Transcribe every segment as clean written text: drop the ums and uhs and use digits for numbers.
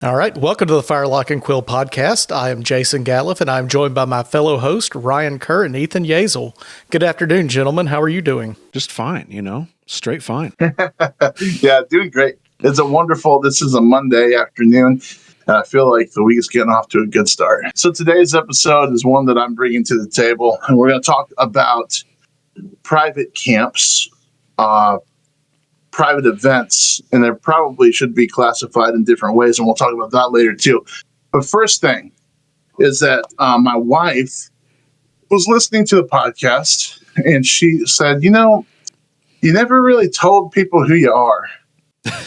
All right, welcome to the Firelock and Quill podcast. I am Jason Galliff, and I'm joined by my fellow host, Ryan Kerr and Ethan Yazel. Good afternoon, gentlemen. How are you doing? Just fine, straight fine. Yeah, doing great. This is a Monday afternoon, and I feel like the week is getting off to a good start. So today's episode is one that I'm bringing to the table, and we're going to talk about private camps, private events, and they probably should be classified in different ways, and we'll talk about that later too. But first thing is that my wife was listening to the podcast, and she said, you never really told people who you are.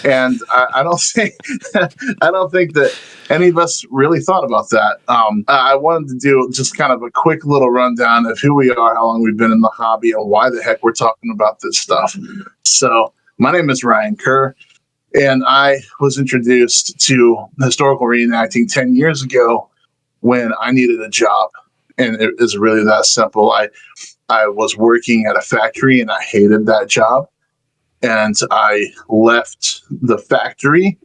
And I don't think that any of us really thought about that. I wanted to do just kind of a quick little rundown of who we are, how long we've been in the hobby, and why the heck we're talking about this stuff. So my name is Ryan Kerr, and I was introduced to historical reenacting 10 years ago when I needed a job. And it is really that simple. I was working at a factory, and I hated that job. And I left the factory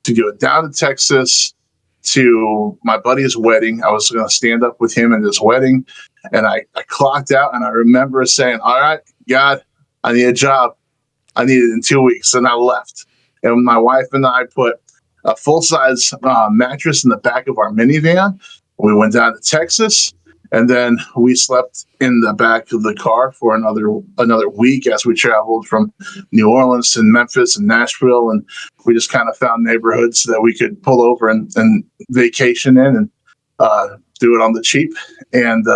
to go down to Texas to my buddy's wedding. I was going to stand up with him at his wedding. And I clocked out, and I remember saying, all right, God, I need a job. I need it in 2 weeks. And I left. And my wife and I put a full-size mattress in the back of our minivan. We went down to Texas. And then we slept in the back of the car for another week as we traveled from New Orleans and Memphis and Nashville. And we just kind of found neighborhoods that we could pull over and vacation in and do it on the cheap. And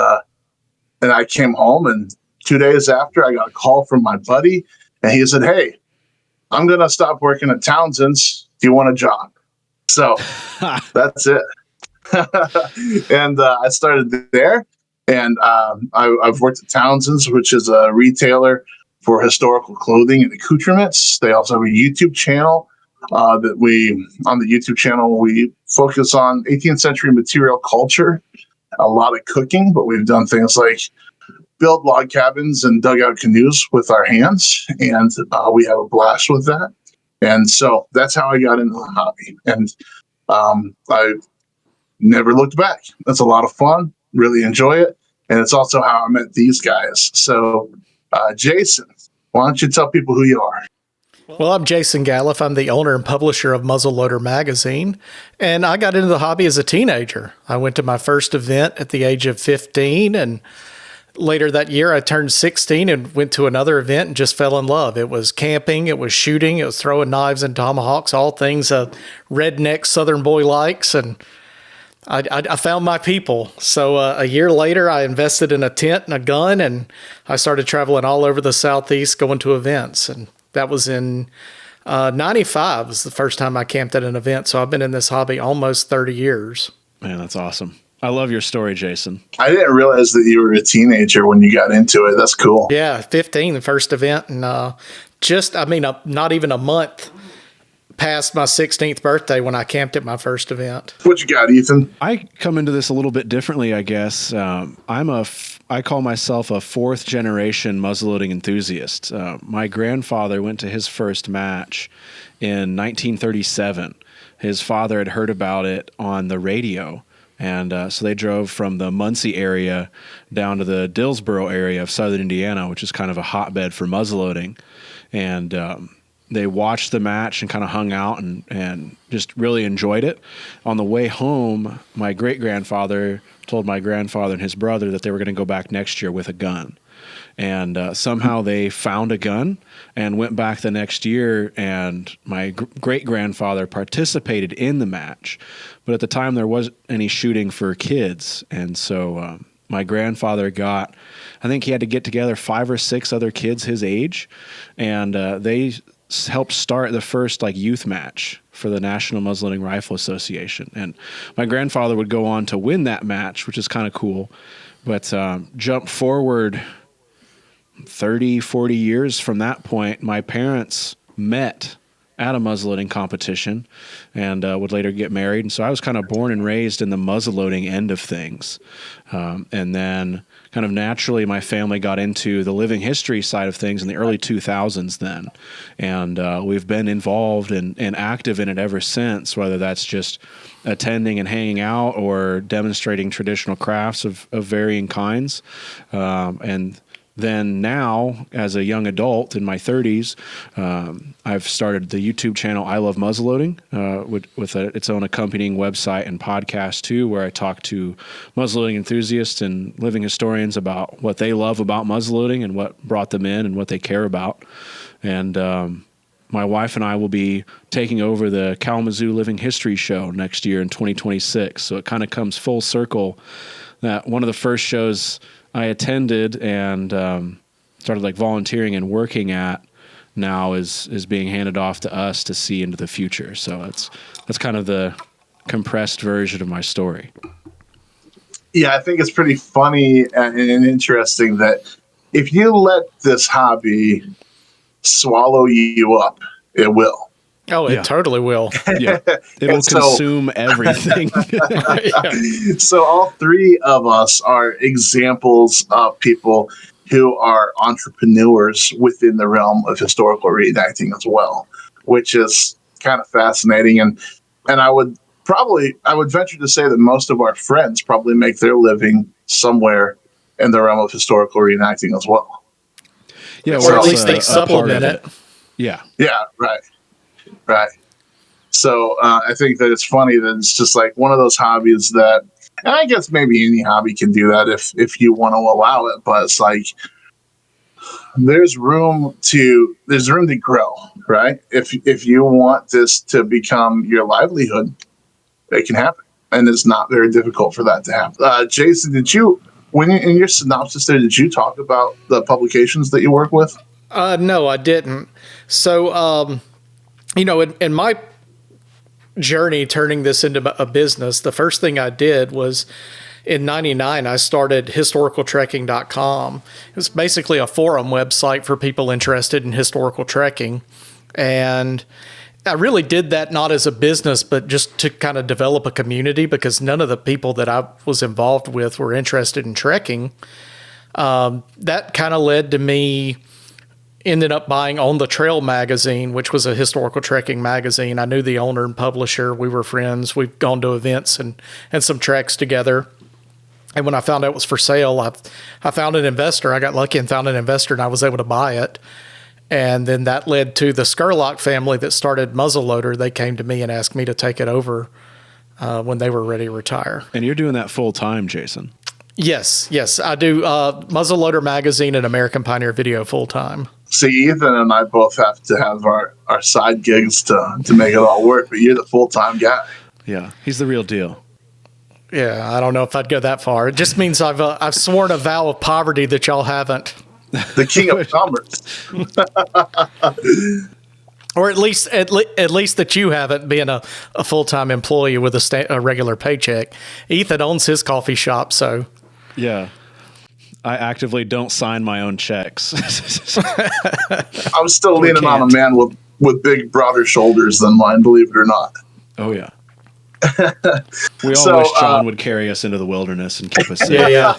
I came home, and 2 days after, I got a call from my buddy, and he said, hey, I'm going to stop working at Townsend's. Do you want a job? So that's it. And I started there, and I've worked at Townsend's, which is a retailer for historical clothing and accoutrements. They also have a YouTube channel on the YouTube channel, we focus on 18th century material culture, a lot of cooking, but we've done things like build log cabins and dugout canoes with our hands, and we have a blast with that. And so that's how I got into the hobby. And I never looked back. That's a lot of fun. Really enjoy it. And it's also how I met these guys. So, Jason, why don't you tell people who you are? Well, I'm Jason Galliff. I'm the owner and publisher of Muzzleloader Magazine. And I got into the hobby as a teenager. I went to my first event at the age of 15. And later that year, I turned 16 and went to another event and just fell in love. It was camping. It was shooting. It was throwing knives and tomahawks, all things a redneck Southern boy likes. And I found my people. So a year later, I invested in a tent and a gun, and I started traveling all over the Southeast going to events. And that was in 95 was the first time I camped at an event. So I've been in this hobby almost 30 years. Man, that's awesome. I love your story, Jason. I didn't realize that you were a teenager when you got into it. That's cool. Yeah, 15, the first event. And not even a month past my 16th birthday when I camped at my first event. What you got, Ethan? I come into this a little bit differently, I guess. I call myself a fourth generation muzzleloading enthusiast. My grandfather went to his first match in 1937. His father had heard about it on the radio. And so they drove from the Muncie area down to the Dillsboro area of southern Indiana, which is kind of a hotbed for muzzleloading. And they watched the match and kind of hung out and just really enjoyed it. On the way home, my great-grandfather told my grandfather and his brother that they were going to go back next year with a gun. And somehow they found a gun and went back the next year, and my great-grandfather participated in the match. But at the time, there wasn't any shooting for kids. And so my grandfather I think he had to get together 5 or 6 other kids his age, and they helped start the first youth match for the National Muzzleloading Rifle Association. And my grandfather would go on to win that match, which is kind of cool. But jump forward 30, 40 years from that point, my parents met at a muzzleloading competition and would later get married. And so I was kind of born and raised in the muzzleloading end of things. And then kind of naturally my family got into the living history side of things in the early 2000s then. And we've been involved and active in it ever since, whether that's just attending and hanging out or demonstrating traditional crafts of varying kinds. And then now, as a young adult in my 30s, I've started the YouTube channel I Love Muzzleloading with its own accompanying website and podcast too, where I talk to muzzleloading enthusiasts and living historians about what they love about muzzleloading and what brought them in and what they care about. And my wife and I will be taking over the Kalamazoo Living History Show next year in 2026. So it kind of comes full circle that one of the first shows I attended and started like volunteering and working at now is being handed off to us to see into the future. So that's kind of the compressed version of my story. Yeah, I think it's pretty funny and interesting that if you let this hobby swallow you up, it will. Oh, it totally will. Yeah, it'll consume everything. So all three of us are examples of people who are entrepreneurs within the realm of historical reenacting as well, which is kind of fascinating. And I would venture to say that most of our friends probably make their living somewhere in the realm of historical reenacting as well. Yeah, or at least they supplement it. Yeah. Yeah, right. Right. So I think that it's funny that it's just like one of those hobbies that, and I guess maybe any hobby can do that if you want to allow it, but it's like there's room to grow, right? If you want this to become your livelihood, it can happen, and it's not very difficult for that to happen. Jason, did you, in your synopsis there, did you talk about the publications that you work with? No, I didn't. So, in my journey turning this into a business, the first thing I did was in 99, I started historicaltrekking.com. It was basically a forum website for people interested in historical trekking. And I really did that not as a business, but just to kind of develop a community, because none of the people that I was involved with were interested in trekking. That kind of led to me ended up buying On the Trail magazine, which was a historical trekking magazine. I knew the owner and publisher. We were friends. We've gone to events and some treks together. And when I found out it was for sale, I found an investor. I got lucky and found an investor, and I was able to buy it. And then that led to the Firelock family that started Muzzleloader. They came to me and asked me to take it over when they were ready to retire. And you're doing that full time, Jason? Yes. I do Muzzleloader magazine and American Pioneer Video full time. See, Ethan and I both have to have our side gigs to make it all work, but you're the full-time guy. Yeah, he's the real deal. Yeah, I don't know if I'd go that far. It just means I've sworn a vow of poverty that y'all haven't. The king of commerce. Or at least that you haven't, being a full-time employee with a regular paycheck. Ethan owns his coffee shop, so. Yeah. I actively don't sign my own checks. I'm still leaning on a man with big, broader shoulders than mine, believe it or not. Oh, yeah. We all wish John would carry us into the wilderness and keep us safe. Yeah.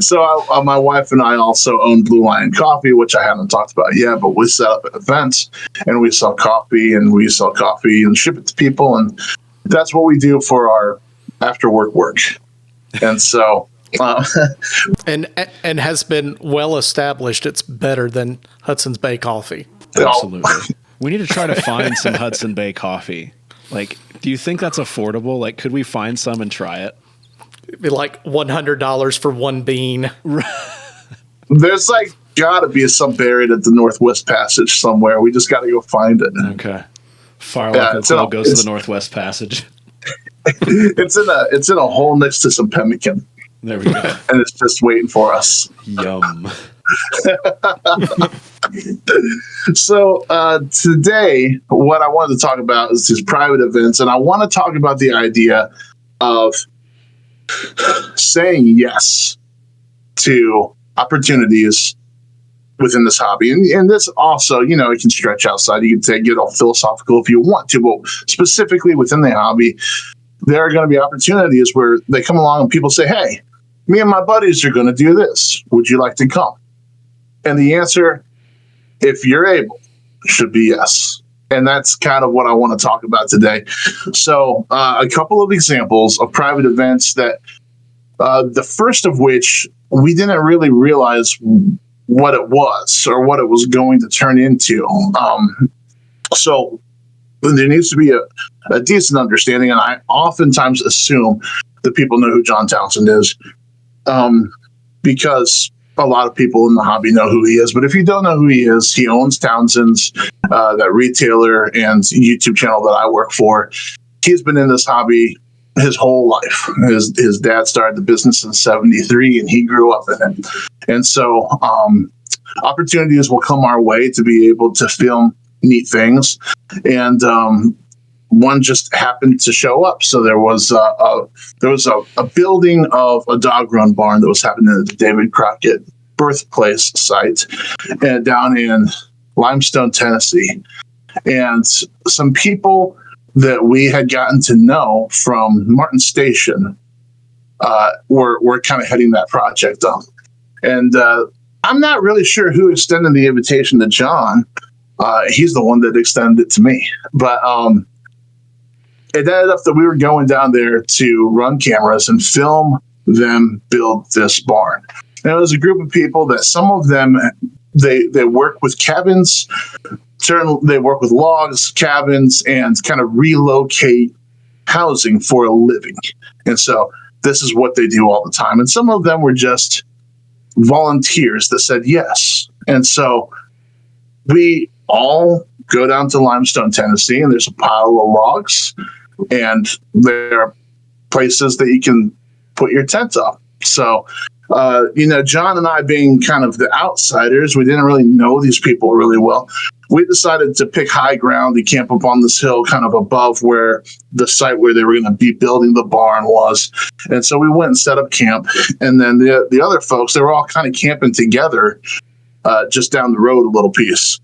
So my wife and I also own Blue Lion Coffee, which I haven't talked about yet, but we set up at events and we sell coffee and ship it to people. And that's what we do for our after work. And so, and has been well established. It's better than Hudson's Bay coffee. Absolutely. We need to try to find some Hudson Bay coffee. Like, do you think that's affordable? Like, could we find some and try it? It'd be like $100 for one bean. There's like got to be some buried at the Northwest Passage somewhere. We just got to go find it. Okay. Firelock and Quill goes to the Northwest Passage. It's in a hole next to some pemmican. There we go. And it's just waiting for us. Yum. So today, what I wanted to talk about is these private events, and I want to talk about the idea of saying yes to opportunities within this hobby. And this also, you know, it can stretch outside. You can get all philosophical if you want to, but specifically within the hobby, there are going to be opportunities where they come along and people say, hey, me and my buddies are going to do this. Would you like to come? And the answer, if you're able, should be yes. And that's kind of what I want to talk about today. So a couple of examples of private events that the first of which we didn't really realize what it was or what it was going to turn into. So there needs to be a decent understanding, and I oftentimes assume that people know who John Townsend is, because a lot of people in the hobby know who he is. But if you don't know who he is, he owns Townsend's, that retailer and YouTube channel that I work for. He's been in this hobby his whole life. His dad started the business in '73, and he grew up in it. And so opportunities will come our way to be able to film neat things. And one just happened to show up. So there was a building of a dog-run barn that was happening at the David Crockett birthplace site down in Limestone, Tennessee. And some people that we had gotten to know from Martin Station were kind of heading that project up. And I'm not really sure who extended the invitation to John. He's the one that extended it to me. But it ended up that we were going down there to run cameras and film them build this barn. And it was a group of people that some of them, they work with cabins, they work with logs, cabins, and kind of relocate housing for a living. And so this is what they do all the time. And some of them were just volunteers that said yes. And so we all go down to Limestone, Tennessee, and there's a pile of logs, and there are places that you can put your tent up. So, John and I, being kind of the outsiders, we didn't really know these people really well. We decided to pick high ground and camp up on this hill kind of above where the site where they were going to be building the barn was. And so we went and set up camp. And then the other folks, they were all kind of camping together just down the road a little piece.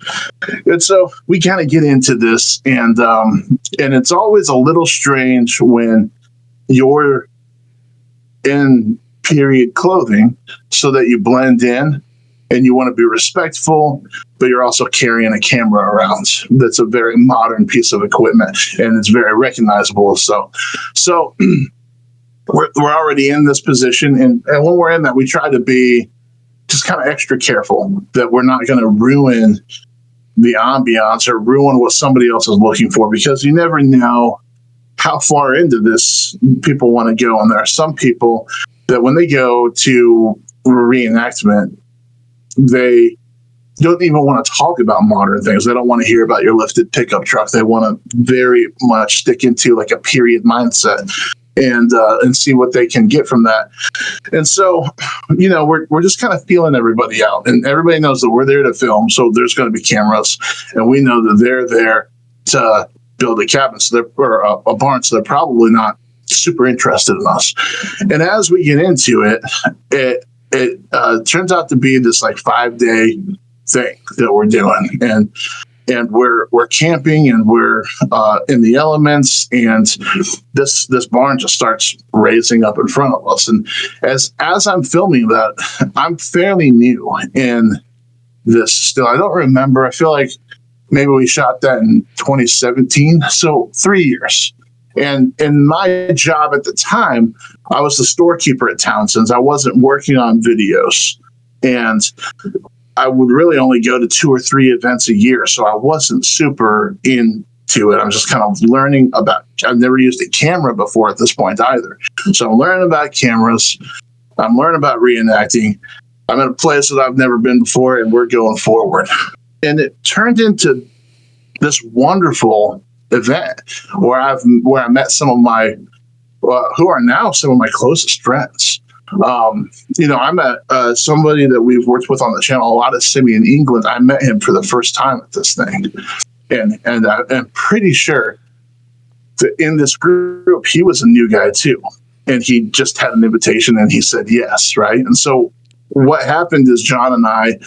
And so we kind of get into this, and it's always a little strange when you're in period clothing so that you blend in and you want to be respectful, but you're also carrying a camera around. That's a very modern piece of equipment, and it's very recognizable. So we're already in this position, and when we're in that, we try to be just kind of extra careful that we're not going to ruin the ambiance or ruin what somebody else is looking for, because you never know how far into this people want to go. And there are some people that when they go to a reenactment, they don't even want to talk about modern things. They don't want to hear about your lifted pickup truck. They want to very much stick into like a period mindset and see what they can get from that. And so, we're just kind of feeling everybody out, and everybody knows that we're there to film. So there's going to be cameras, and we know that they're there to build a cabin, or a barn. So they're probably not super interested in us. And as we get into it, it turns out to be this like 5-day thing that we're doing, and we're camping, and we're in the elements, and this barn just starts raising up in front of us. And as I'm filming that, I'm fairly new in this still. I don't remember. I feel like maybe we shot that in 2017, so 3 years. And in my job at the time, I was the storekeeper at Townsend's. I wasn't working on videos, and I would really only go to 2 or 3 events a year. So I wasn't super into it. I'm just kind of learning about, I've never used a camera before at this point either. So I'm learning about cameras. I'm learning about reenacting. I'm in a place that I've never been before, and we're going forward. And it turned into this wonderful event where I met some of my, who are now some of my closest friends. I met somebody that we've worked with on the channel a lot of Simi in England. I met him for the first time at this thing. And I'm pretty sure that in this group, he was a new guy too. And he just had an invitation and he said yes, right? And so what happened is John and I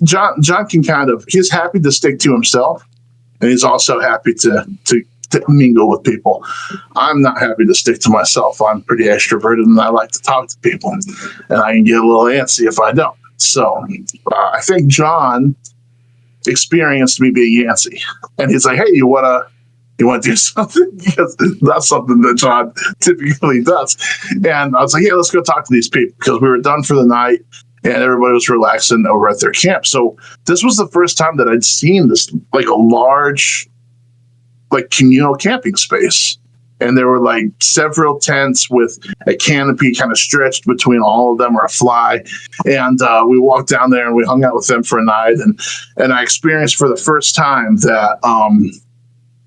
John can he's happy to stick to himself, and he's also happy to mingle with people. I'm not happy to stick to myself. I'm pretty extroverted, and I like to talk to people, and I can get a little antsy if I don't. So I think John experienced me being antsy, and he's like, "Hey, you want to do something?" Because that's something that John typically does. And I was like, "Yeah, let's go talk to these people," because we were done for the night and everybody was relaxing over at their camp. So this was the first time that I'd seen this, like, a large, like, communal camping space. And there were like several tents with a canopy kind of stretched between all of them, or a fly. And we walked down there and we hung out with them for a night. And I experienced for the first time that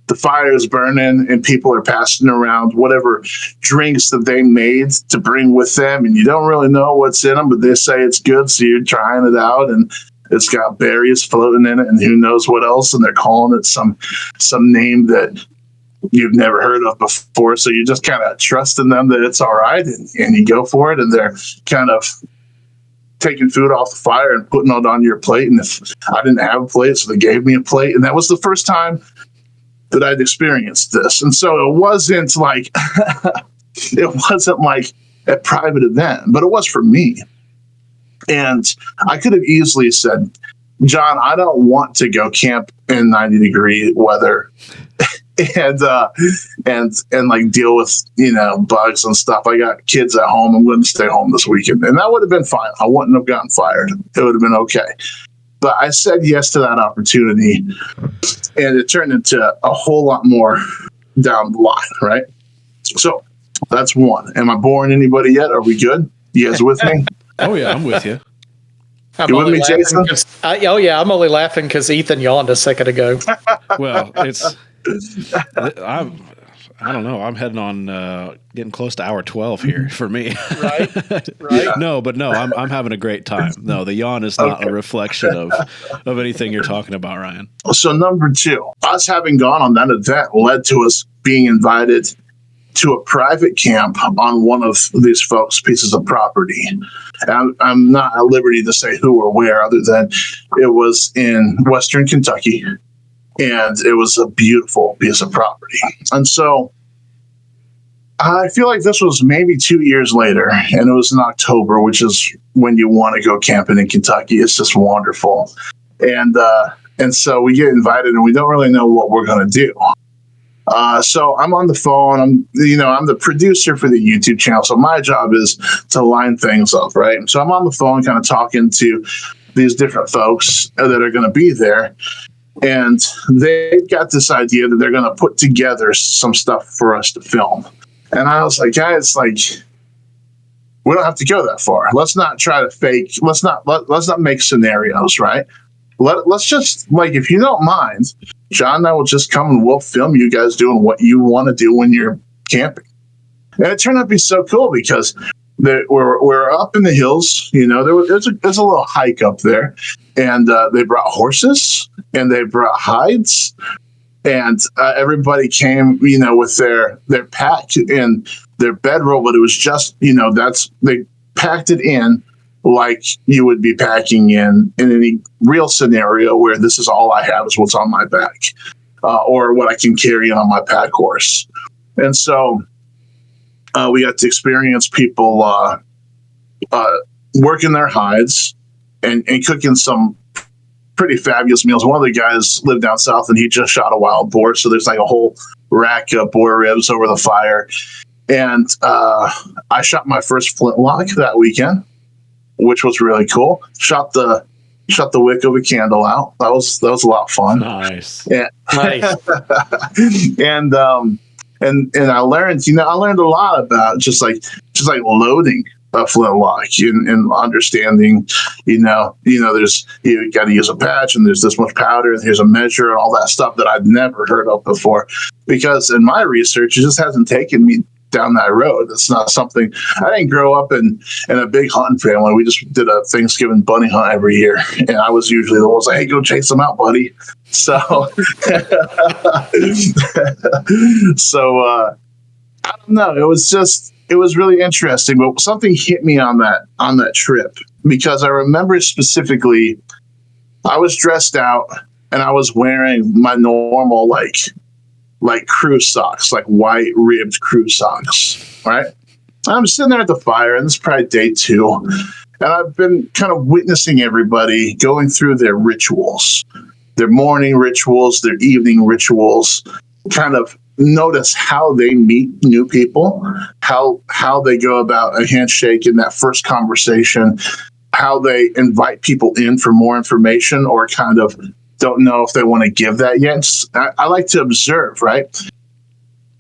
the fire is burning and people are passing around whatever drinks that they made to bring with them. And you don't really know what's in them, but they say it's good. So you're trying it out, and it's got berries floating in it and who knows what else. And they're calling it some name that you've never heard of before. So you just kind of trust in them that it's all right. And you go for it. And they're kind of taking food off the fire and putting it on your plate. And if I didn't have a plate, so they gave me a plate. And that was the first time that I'd experienced this. And so it wasn't like a private event, but it was for me. And I could have easily said, "John, I don't want to go camp in 90-degree weather and like deal with, bugs and stuff. I got kids at home. I'm going to stay home this weekend." And that would have been fine. I wouldn't have gotten fired. It would have been okay. But I said yes to that opportunity, and it turned into a whole lot more down the line, right? So that's one. Am I boring anybody yet? Are we good? You guys with me? Oh, yeah, I'm with you. You with me, Jason? I'm only laughing because Ethan yawned a second ago. Well, I don't know. I'm heading on getting close to hour 12 here for me. Right. Yeah. No, I'm having a great time. No, the yawn is not a reflection of anything you're talking about, Ryan. So number two, us having gone on that event led to us being invited to a private camp on one of these folks' pieces of property. And I'm not at liberty to say who or where, other than it was in Western Kentucky. And it was a beautiful piece of property. And so I feel like this was maybe 2 years later, and it was in October, which is when you want to go camping in Kentucky. It's just wonderful. And so we get invited, and we don't really know what we're going to do. So I'm on the phone. I'm the producer for the YouTube channel. So my job is to line things up, right? So I'm on the phone kind of talking to these different folks that are going to be there. And they got this idea that they're going to put together some stuff for us to film. And I was like, guys, like, we don't have to go that far. Let's not try to fake. Let's not make scenarios, right? Let's just, like, if you don't mind, John and I will just come and we'll film you guys doing what you want to do when you're camping. And it turned out to be so cool because we're up in the hills. There's a little hike up there, and they brought horses and they brought hides, and everybody came, with their pack and their bedroll, but it was just, they packed it in like you would be packing in any real scenario where this is all I have is what's on my back, or what I can carry on my pack horse. And so we got to experience people working their hides and cooking some pretty fabulous meals. One of the guys lived down south, and he just shot a wild boar, so there's like a whole rack of boar ribs over the fire. And I shot my first flintlock that weekend, which was really cool. Shot the wick of a candle out. That was a lot of fun. Nice. Yeah. Nice. And I learned a lot about just like loading a flintlock and understanding, there's, you got to use a patch, and there's this much powder, and here's a measure, and all that stuff that I'd never heard of before, because in my research, it just hasn't taken me down that road. It's not something. I didn't grow up in a big hunting family. We just did a Thanksgiving bunny hunt every year, and I was usually the one like, "Hey, go chase them out, buddy." So, I don't know. It was really interesting, but something hit me on that trip, because I remember specifically I was dressed out and I was wearing my normal like crew socks, like white ribbed crew socks, right? I'm sitting there at the fire, and this is probably day 2, and I've been kind of witnessing everybody going through their rituals, their morning rituals, their evening rituals, kind of notice how they meet new people, how they go about a handshake in that first conversation, how they invite people in for more information or kind of don't know if they want to give that yet. I like to observe, right?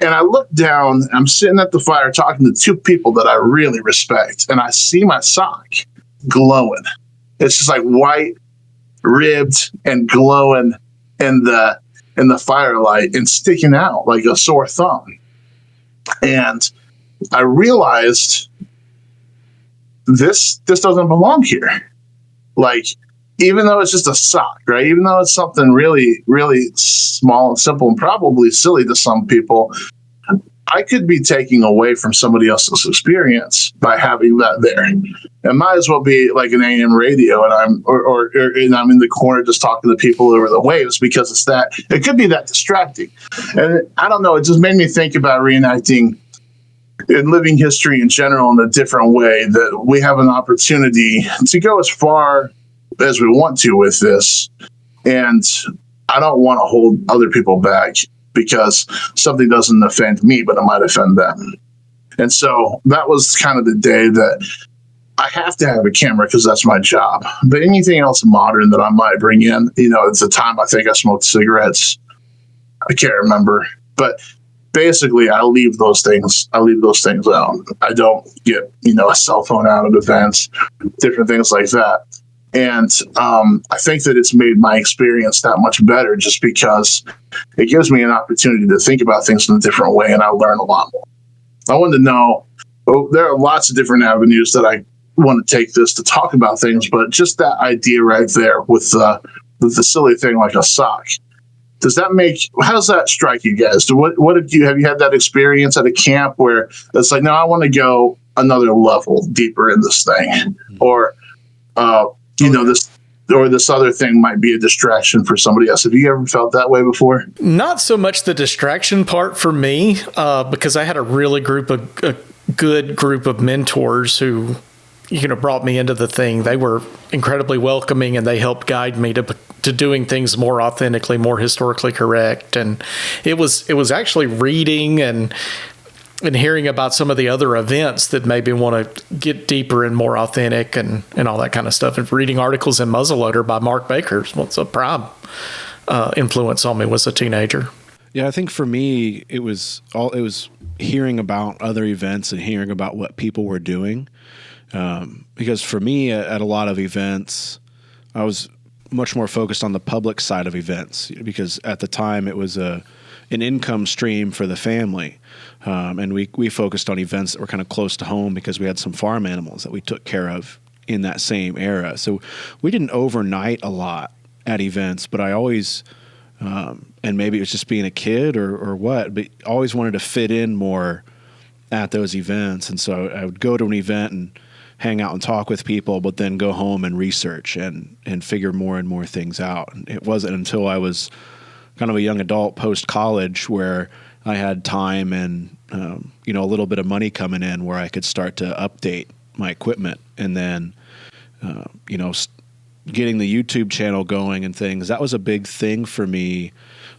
And I look down, I'm sitting at the fire talking to 2 people that I really respect, and I see my sock glowing. It's just like white, ribbed, and glowing in the firelight and sticking out like a sore thumb. And I realized this doesn't belong here. Like, even though it's just a sock, right? Even though it's something really, really small and simple and probably silly to some people, I could be taking away from somebody else's experience by having that there. It might as well be like an AM radio, and I'm in the corner just talking to people over the waves, because it could be that distracting. And I don't know, it just made me think about reenacting in living history in general in a different way, that we have an opportunity to go as far as we want to with this. And I don't want to hold other people back because something doesn't offend me, but it might offend them. And so that was kind of the day that I have to have a camera because that's my job. But anything else modern that I might bring in, it's the time I think I smoked cigarettes. I can't remember. But basically, I leave those things out. I don't get, a cell phone out of events, different things like that. And I think that it's made my experience that much better just because it gives me an opportunity to think about things in a different way, and I learn a lot more. I wanted to know, there are lots of different avenues that I want to take this to talk about things, but just that idea right there with the silly thing like a sock. How does that strike you guys? Have you had that experience at a camp where it's like, no, I want to go another level deeper in this thing, or this other thing might be a distraction for somebody else? Have you ever felt that way before? Not so much the distraction part for me, because I had a really good group of mentors who, brought me into the thing. They were incredibly welcoming, and they helped guide me to doing things more authentically, more historically correct. And it was actually reading and hearing about some of the other events that maybe want to get deeper and more authentic and all that kind of stuff. And reading articles in Muzzleloader by Mark Baker was a prime influence on me as a teenager. Yeah, I think for me, it was hearing about other events and hearing about what people were doing. Because for me, at a lot of events, I was much more focused on the public side of events, because at the time it was an income stream for the family. And we focused on events that were kind of close to home because we had some farm animals that we took care of in that same era. So we didn't overnight a lot at events, but I always, and maybe it was just being a kid or what, but always wanted to fit in more at those events. And so I would go to an event and hang out and talk with people, but then go home and research and figure more and more things out. And it wasn't until I was kind of a young adult post-college where I had time and, a little bit of money coming in where I could start to update my equipment. And then, getting the YouTube channel going and things, that was a big thing for me,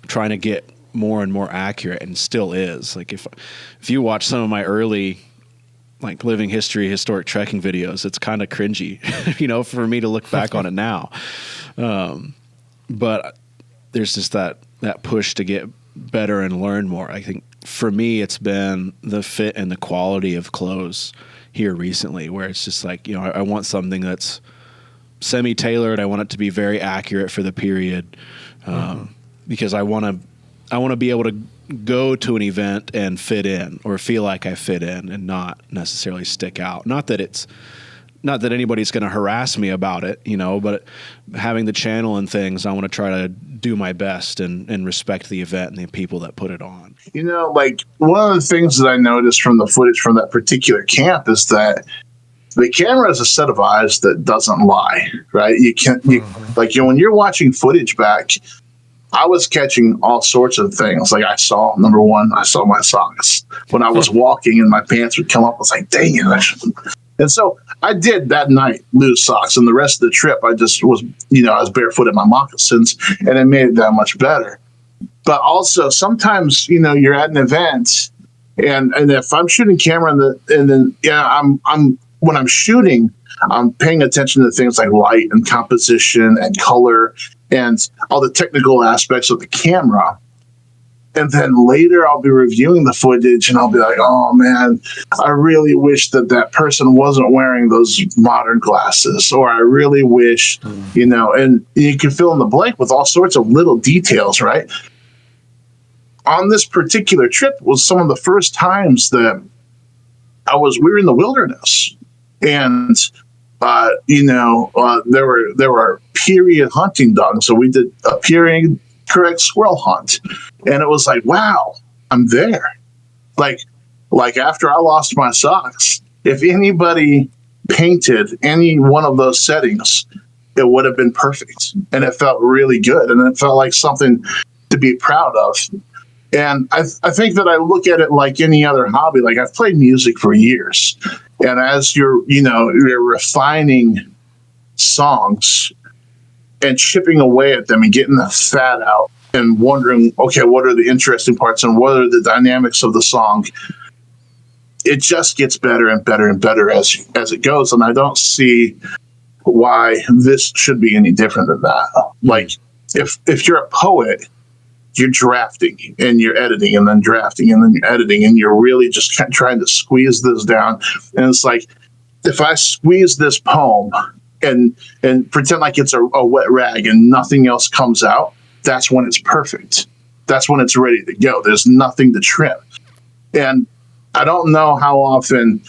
trying to get more and more accurate, and still is. Like if you watch some of my early living history, historic trekking videos, it's kind of cringy, for me to look back on it now. But there's just that push to get better and learn more. I think for me, it's been the fit and the quality of clothes here recently, where it's just like, I want something that's semi-tailored. I want it to be very accurate for the period, because I want to be able to go to an event and fit in, or feel like I fit in and not necessarily stick out. Not that anybody's going to harass me about it, but having the channel and things, I want to try to do my best and respect the event and the people that put it on. One of the things that I noticed from the footage from that particular camp is that the camera is a set of eyes that doesn't lie, right? When you're watching footage back, I was catching all sorts of things. Like number one, I saw my socks. When I was walking and my pants would come up, I was like, dang it, I shouldn't. And so I did that night lose socks. And the rest of the trip, I just was, I was barefoot in my moccasins, and it made it that much better. But also sometimes, you're at an event, and if I'm shooting camera when I'm shooting, I'm paying attention to things like light and composition and color and all the technical aspects of the camera. And then later I'll be reviewing the footage and I'll be like, oh man, I really wish that person wasn't wearing those modern glasses, or I really wish, and you can fill in the blank with all sorts of little details, right? On this particular trip was some of the first times that we were in the wilderness, and there were period hunting dogs, so we did a period correct squirrel hunt, and it was like, wow, I'm there. Like after I lost my socks, if anybody painted any one of those settings, it would have been perfect, and it felt really good, and it felt like something to be proud of. And I think that I look at it like any other hobby. Like, I've played music for years, and as you're refining songs and chipping away at them and getting the fat out and wondering, okay, what are the interesting parts and what are the dynamics of the song? It just gets better and better and better as it goes. And I don't see why this should be any different than that. Like, if you're a poet, you're drafting and you're editing and then drafting and then you're editing, and you're really just trying to squeeze this down. And it's like, if I squeeze this poem and pretend like it's a wet rag and nothing else comes out, that's when it's perfect. That's when it's ready to go. There's nothing to trim. And I don't know how often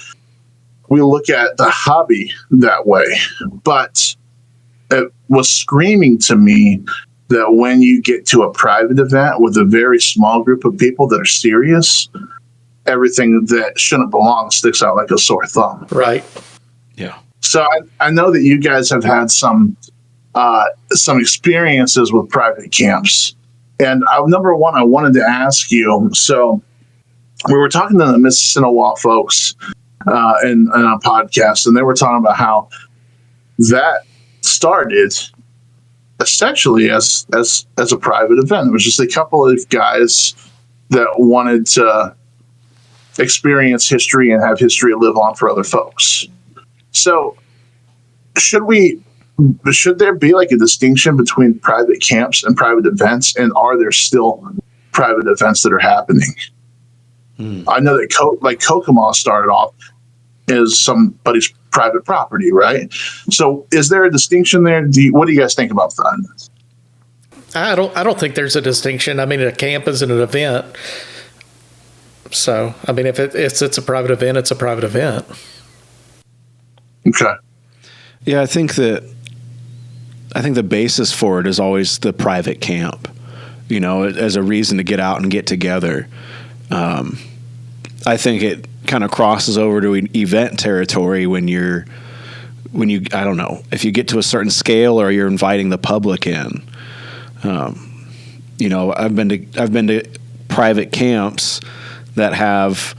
we look at the hobby that way, but it was screaming to me that when you get to a private event with a very small group of people that are serious, everything that shouldn't belong sticks out like a sore thumb. Right. Yeah. So I know that you guys have had some experiences with private camps. And number one, I wanted to ask you, so we were talking to the Mississinawa folks in a podcast, and they were talking about how that started essentially as a private event. It was just a couple of guys that wanted to experience history and have history live on for other folks. So should there be like a distinction between private camps and private events, and are there still private events that are happening? I know that Kokomo started off as somebody's private property, right? So is there a distinction there? What do you guys think about that? I don't think there's a distinction. I mean, a camp is an event. So, I mean, if it's a private event, it's a private event. Okay. Yeah, I think the basis for it is always the private camp, as a reason to get out and get together. I think it kind of crosses over to event territory when you, I don't know, if you get to a certain scale or you're inviting the public in. I've been to private camps that have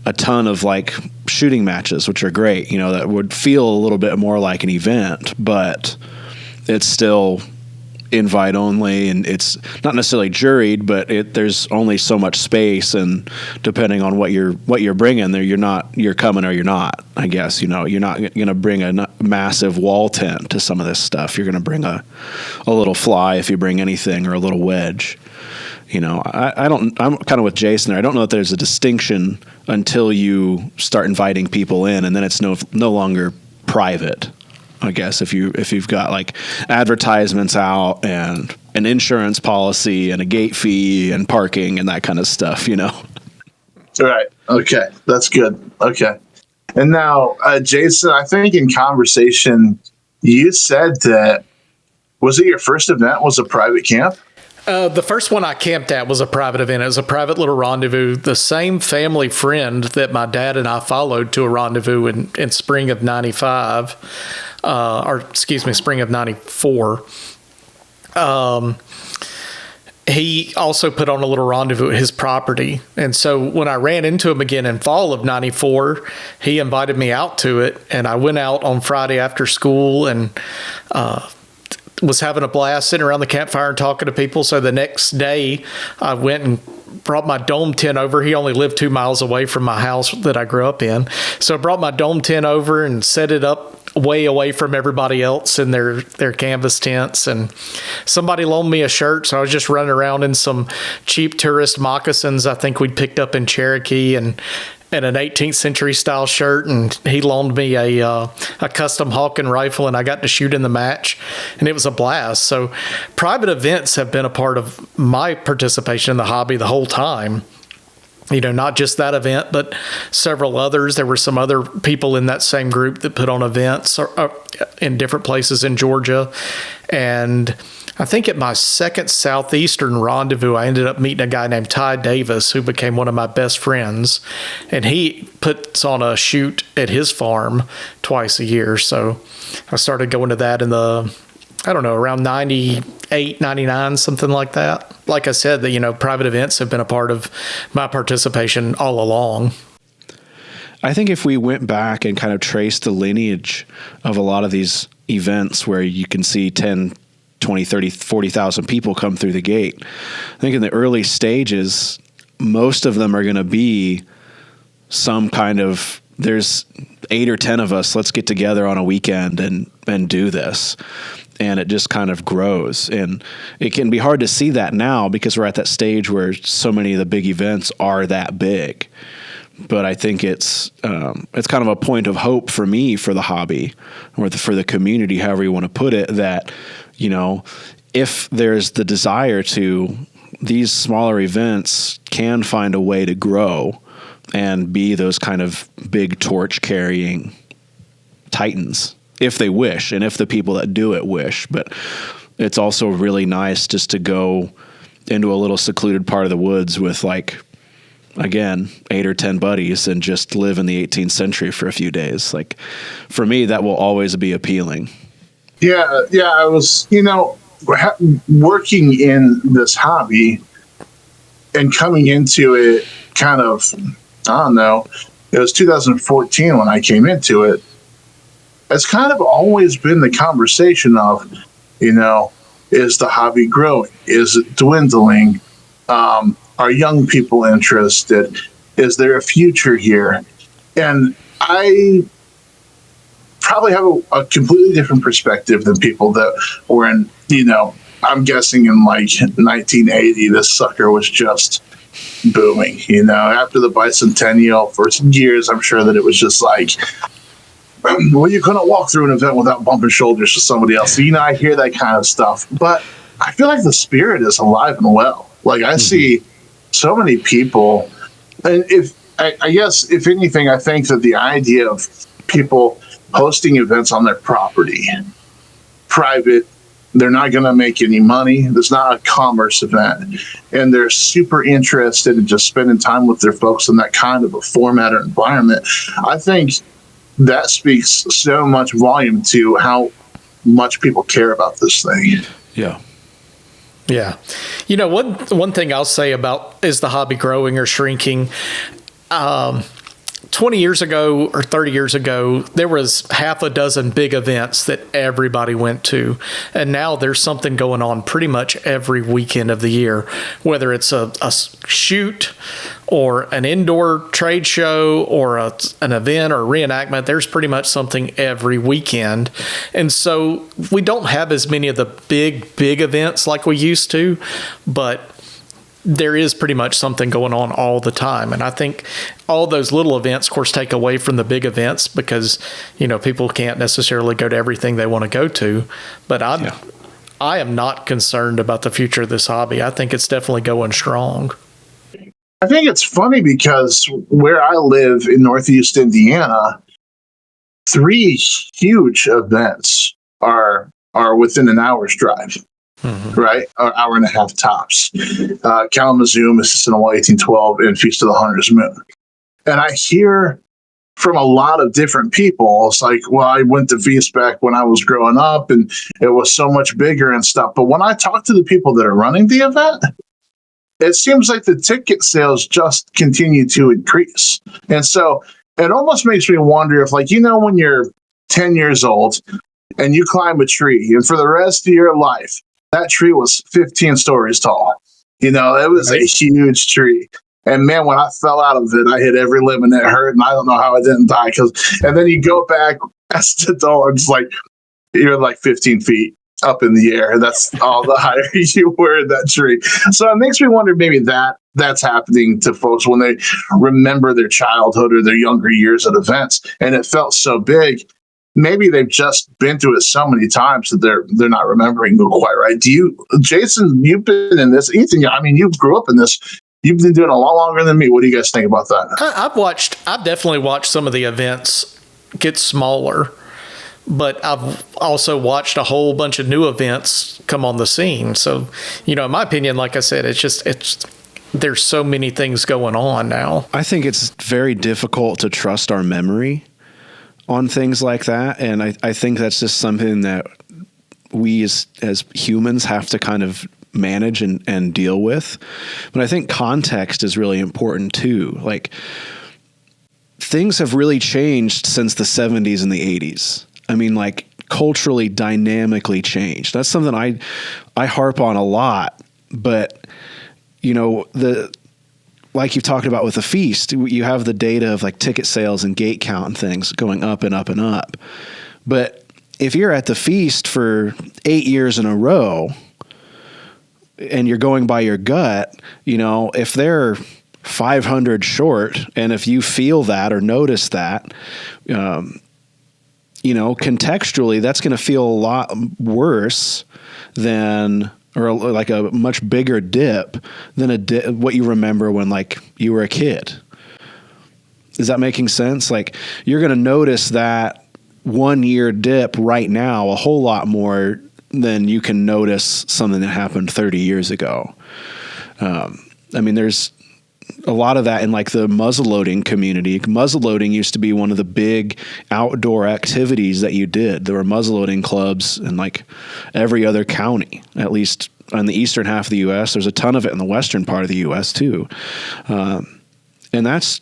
a ton of like shooting matches, which are great, that would feel a little bit more like an event, but it's still invite only, and it's not necessarily juried, but there's only so much space, and depending on what you're bringing there, you're coming or you're not. I guess you're not going to bring a massive wall tent to some of this stuff. You're going to bring a little fly if you bring anything, or a little wedge. I'm kind of with Jason there. I don't know if there's a distinction until you start inviting people in, and then it's no longer private. I guess if you've got like advertisements out and an insurance policy and a gate fee and parking and that kind of stuff, All right. Okay. That's good. Okay. And now, Jason, I think in conversation, you said that, was it your first event was a private camp? The first one I camped at was a private event. It was a private little rendezvous. The same family friend that my dad and I followed to a rendezvous in spring of 95, or excuse me, spring of 94. He also put on a little rendezvous at his property. And so when I ran into him again in fall of 94, he invited me out to it. And I went out on Friday after school and was having a blast sitting around the campfire and talking to people. So the next day I went and brought my dome tent over. He only lived 2 miles away from my house that I grew up in. So I brought my dome tent over and set it up way away from everybody else in their canvas tents. And somebody loaned me a shirt. So I was just running around in some cheap tourist moccasins I think we'd picked up in Cherokee and an 18th century style shirt, and he loaned me a custom Hawken rifle, and I got to shoot in the match, and it was a blast. So private events have been a part of my participation in the hobby the whole time. You know, not just that event, but several others. There were some other people in that same group that put on events in different places in Georgia. And I think at my second Southeastern rendezvous, I ended up meeting a guy named Ty Davis, who became one of my best friends. And he puts on a shoot at his farm twice a year. So I started going to that in around 98, 99, something like that. Like I said, private events have been a part of my participation all along. I think if we went back and kind of traced the lineage of a lot of these events where you can see 10, 20, 30, 40,000 people come through the gate, I think in the early stages, most of them are going to be some kind of, there's 8 or 10 of us, let's get together on a weekend and do this. And it just kind of grows. And it can be hard to see that now because we're at that stage where so many of the big events are that big. But I think it's kind of a point of hope for me, for the hobby, or for the community, however you want to put it, that, if there's the desire to, these smaller events can find a way to grow and be those kind of big torch carrying titans, if they wish, and if the people that do it wish. But it's also really nice just to go into a little secluded part of the woods with, like, again, 8 or 10 buddies and just live in the 18th century for a few days. Like, for me, that will always be appealing. Yeah. I was, working in this hobby and coming into it kind of, I don't know, it was 2014 when I came into it. It's kind of always been the conversation of, is the hobby growing? Is it dwindling? Are young people interested? Is there a future here? And I probably have a completely different perspective than people that were in, I'm guessing in like 1980, this sucker was just booming. After the bicentennial, for years, I'm sure that it was just like, well, you couldn't walk through an event without bumping shoulders to somebody else. So, I hear that kind of stuff. But I feel like the spirit is alive and well. Like, I see so many people. And I guess, if anything, I think that the idea of people hosting events on their property, private, they're not going to make any money. There's not a commerce event. And they're super interested in just spending time with their folks in that kind of a format or environment. I think that speaks so much volume to how much people care about this thing. Yeah. Yeah. One thing I'll say about, is the hobby growing or shrinking? 20 years ago or 30 years ago, there was half a dozen big events that everybody went to. And now there's something going on pretty much every weekend of the year, whether it's a shoot or an indoor trade show or an event or a reenactment. There's pretty much something every weekend. And so we don't have as many of the big events like we used to, but there is pretty much something going on all the time. And I think all those little events, of course, take away from the big events because, people can't necessarily go to everything they want to go to. But I am not concerned about the future of this hobby. I think it's definitely going strong. I think it's funny because where I live in Northeast Indiana, 3 huge events are within an hour's drive. right? Or hour and a half tops. Kalamazoo, Mississippi, 1812, and Feast of the Hunter's Moon. And I hear from a lot of different people, it's like, well, I went to Feast back when I was growing up and it was so much bigger and stuff. But when I talk to the people that are running the event, it seems like the ticket sales just continue to increase. And so it almost makes me wonder if, like, when you're 10 years old and you climb a tree and for the rest of your life, that tree was 15 stories tall. It was a huge tree. And man, when I fell out of it, I hit every limb and it hurt. And I don't know how I didn't die. And then you go back as an adult, it's like you're like 15 feet up in the air. That's all the higher you were in that tree. So it makes me wonder maybe that's happening to folks when they remember their childhood or their younger years at events. And it felt so big. Maybe they've just been through it so many times that they're not remembering it quite right. Jason, you've been in this. Ethan, you grew up in this. You've been doing it a lot longer than me. What do you guys think about that? I've definitely watched some of the events get smaller, but I've also watched a whole bunch of new events come on the scene. So, in my opinion, like I said, there's so many things going on now. I think it's very difficult to trust our memory on things like that. And I think that's just something that we as humans have to kind of manage and deal with. But I think context is really important too. Like, things have really changed since the 70s and the 80s. I mean, like, culturally, dynamically changed. That's something I harp on a lot. But, like you've talked about with the Feast, you have the data of like ticket sales and gate count and things going up and up and up. But if you're at the Feast for 8 years in a row, and you're going by your gut, if they're 500 short, and if you feel that or notice that, contextually, that's going to feel a lot worse than, or like a much bigger dip than what you remember when like you were a kid. Is that making sense? Like, you're going to notice that 1 year dip right now a whole lot more than you can notice something that happened 30 years ago. There's a lot of that in like the muzzleloading community. Muzzleloading used to be one of the big outdoor activities that you did. There were muzzleloading clubs in like every other county, at least on the eastern half of the U.S. There's a ton of it in the western part of the U.S. too. And that's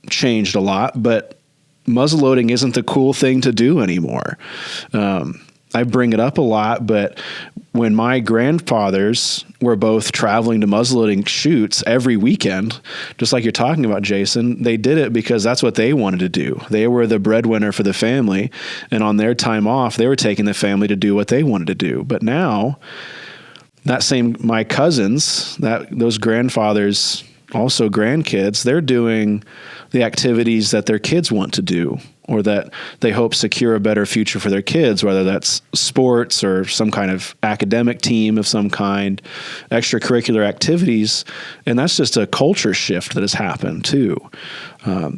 changed a lot, but muzzleloading isn't the cool thing to do anymore. I bring it up a lot, but when my grandfathers were both traveling to muzzleloading shoots every weekend, just like you're talking about, Jason, they did it because that's what they wanted to do. They were the breadwinner for the family, and on their time off, they were taking the family to do what they wanted to do. But now, my cousins, those grandfathers, also grandkids, they're doing the activities that their kids want to do, or that they hope secure a better future for their kids, whether that's sports or some kind of academic team of some kind, extracurricular activities. And that's just a culture shift that has happened too.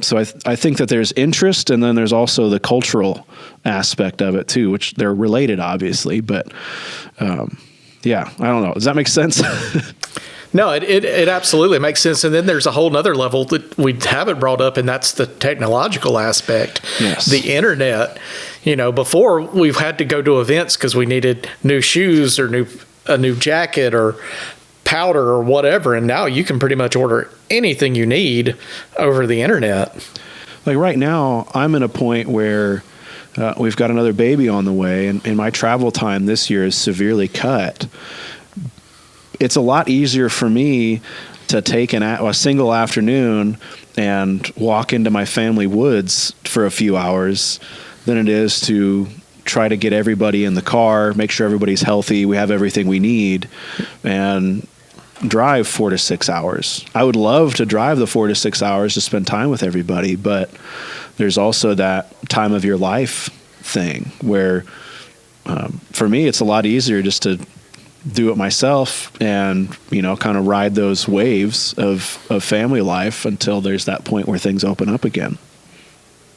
So I think that there's interest, and then there's also the cultural aspect of it too, which they're related obviously, but yeah, I don't know. Does that make sense? No, it absolutely makes sense. And then there's a whole nother level that we haven't brought up, and that's the technological aspect. Yes. The internet. Before, we've had to go to events because we needed new shoes or a new jacket or powder or whatever. And now you can pretty much order anything you need over the internet. Like right now, I'm at a point where we've got another baby on the way, and my travel time this year is severely cut. It's a lot easier for me to take a single afternoon and walk into my family woods for a few hours than it is to try to get everybody in the car, make sure everybody's healthy, we have everything we need, and drive 4 to 6 hours. I would love to drive the 4 to 6 hours to spend time with everybody, but there's also that time of your life thing where for me, it's a lot easier just to do it myself and, kind of ride those waves of family life until there's that point where things open up again.